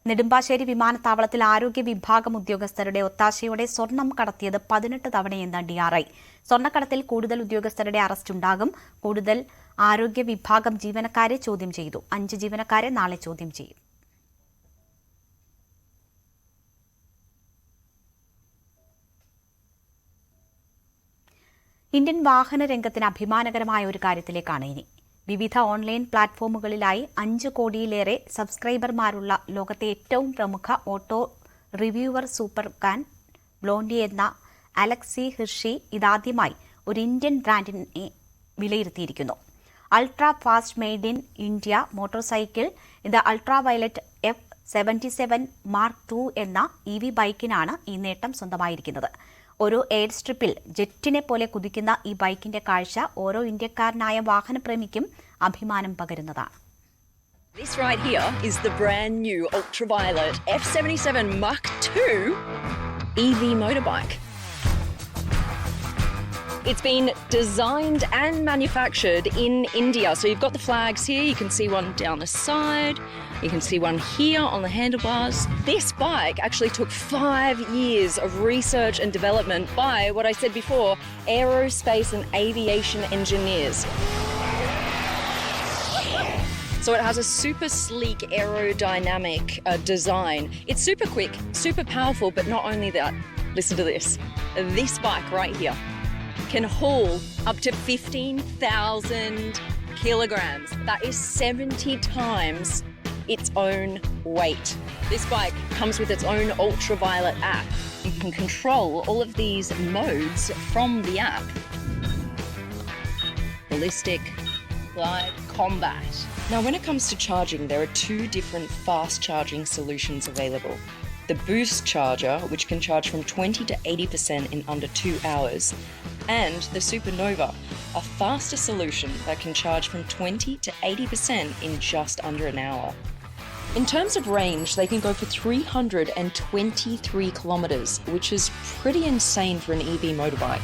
നെടുമ്പാശ്ശേരി വിമാനത്താവളത്തിൽ ആരോഗ്യ വിഭാഗം ഉദ്യോഗസ്ഥരുടെ ഒത്താശയോടെ സ്വർണം കടത്തിയത് 18 തവണയെന്ന് DRI. സ്വർണ്ണക്കടത്തിൽ കൂടുതൽ ഉദ്യോഗസ്ഥരുടെ അറസ്റ്റുണ്ടാകും. കൂടുതൽ ആരോഗ്യ വിഭാഗം ജീവനക്കാരെ ചോദ്യം ചെയ്തു. 5 ജീവനക്കാരെ നാളെ ചോദ്യം ചെയ്യും. ഇന്ത്യൻ വാഹന രംഗത്തിന് അഭിമാനകരമായ ഒരു കാര്യത്തിലേക്കാണ് ഇനി. വിവിധ ഓൺലൈൻ പ്ലാറ്റ്ഫോമുകളിലായി 5 കോടിയിലേറെ സബ്സ്ക്രൈബർമാരുള്ള ലോകത്തെ ഏറ്റവും പ്രമുഖ auto reviewer Supercar Blondie എന്ന അലക്സി ഹിർഷി ഇതാദ്യമായി ഒരു ഇന്ത്യൻ ബ്രാൻഡിനെ വിലയിരുത്തിയിരിക്കുന്നു. Ultra fast made in India motorcycle ഇത് Ultraviolette F77 Mark II എന്ന EV ബൈക്കിനാണ് ഈ നേട്ടം സ്വന്തമായിരിക്കുന്നത്. ഒരു എയർ സ്ട്രിപ്പിൽ ജെറ്റിനെ പോലെ കുതിക്കുന്ന ഈ ബൈക്കിന്റെ കാഴ്ച ഓരോ ഇന്ത്യക്കാരനായ വാഹനപ്രേമിക്കും അഭിമാനം പകരുന്നതാണ്. This right here is the brand new ultraviolet F77 Mark II EV motorbike. It's been designed and manufactured in India. So you've got the flags here. You can see one down the side. You can see one here on the handlebars. This bike actually took 5 years of research and development by, what I said before, aerospace and aviation engineers. So it has a super sleek aerodynamic design. It's super quick, super powerful, but not only that, listen to this. This bike right here can haul up to 15,000 kilograms. That is 70 times its own weight. This bike comes with its own ultraviolet app. You can control all of these modes from the app. Ballistic, glide, combat. Now, when it comes to charging, there are 2 different fast charging solutions available. The Boost charger, which can charge from 20 to 80% in under 2 hours, and the Supernova, a faster solution that can charge from 20 to 80% in just under an hour. In terms of range, they can go for 323 kilometres, which is pretty insane for an EV motorbike.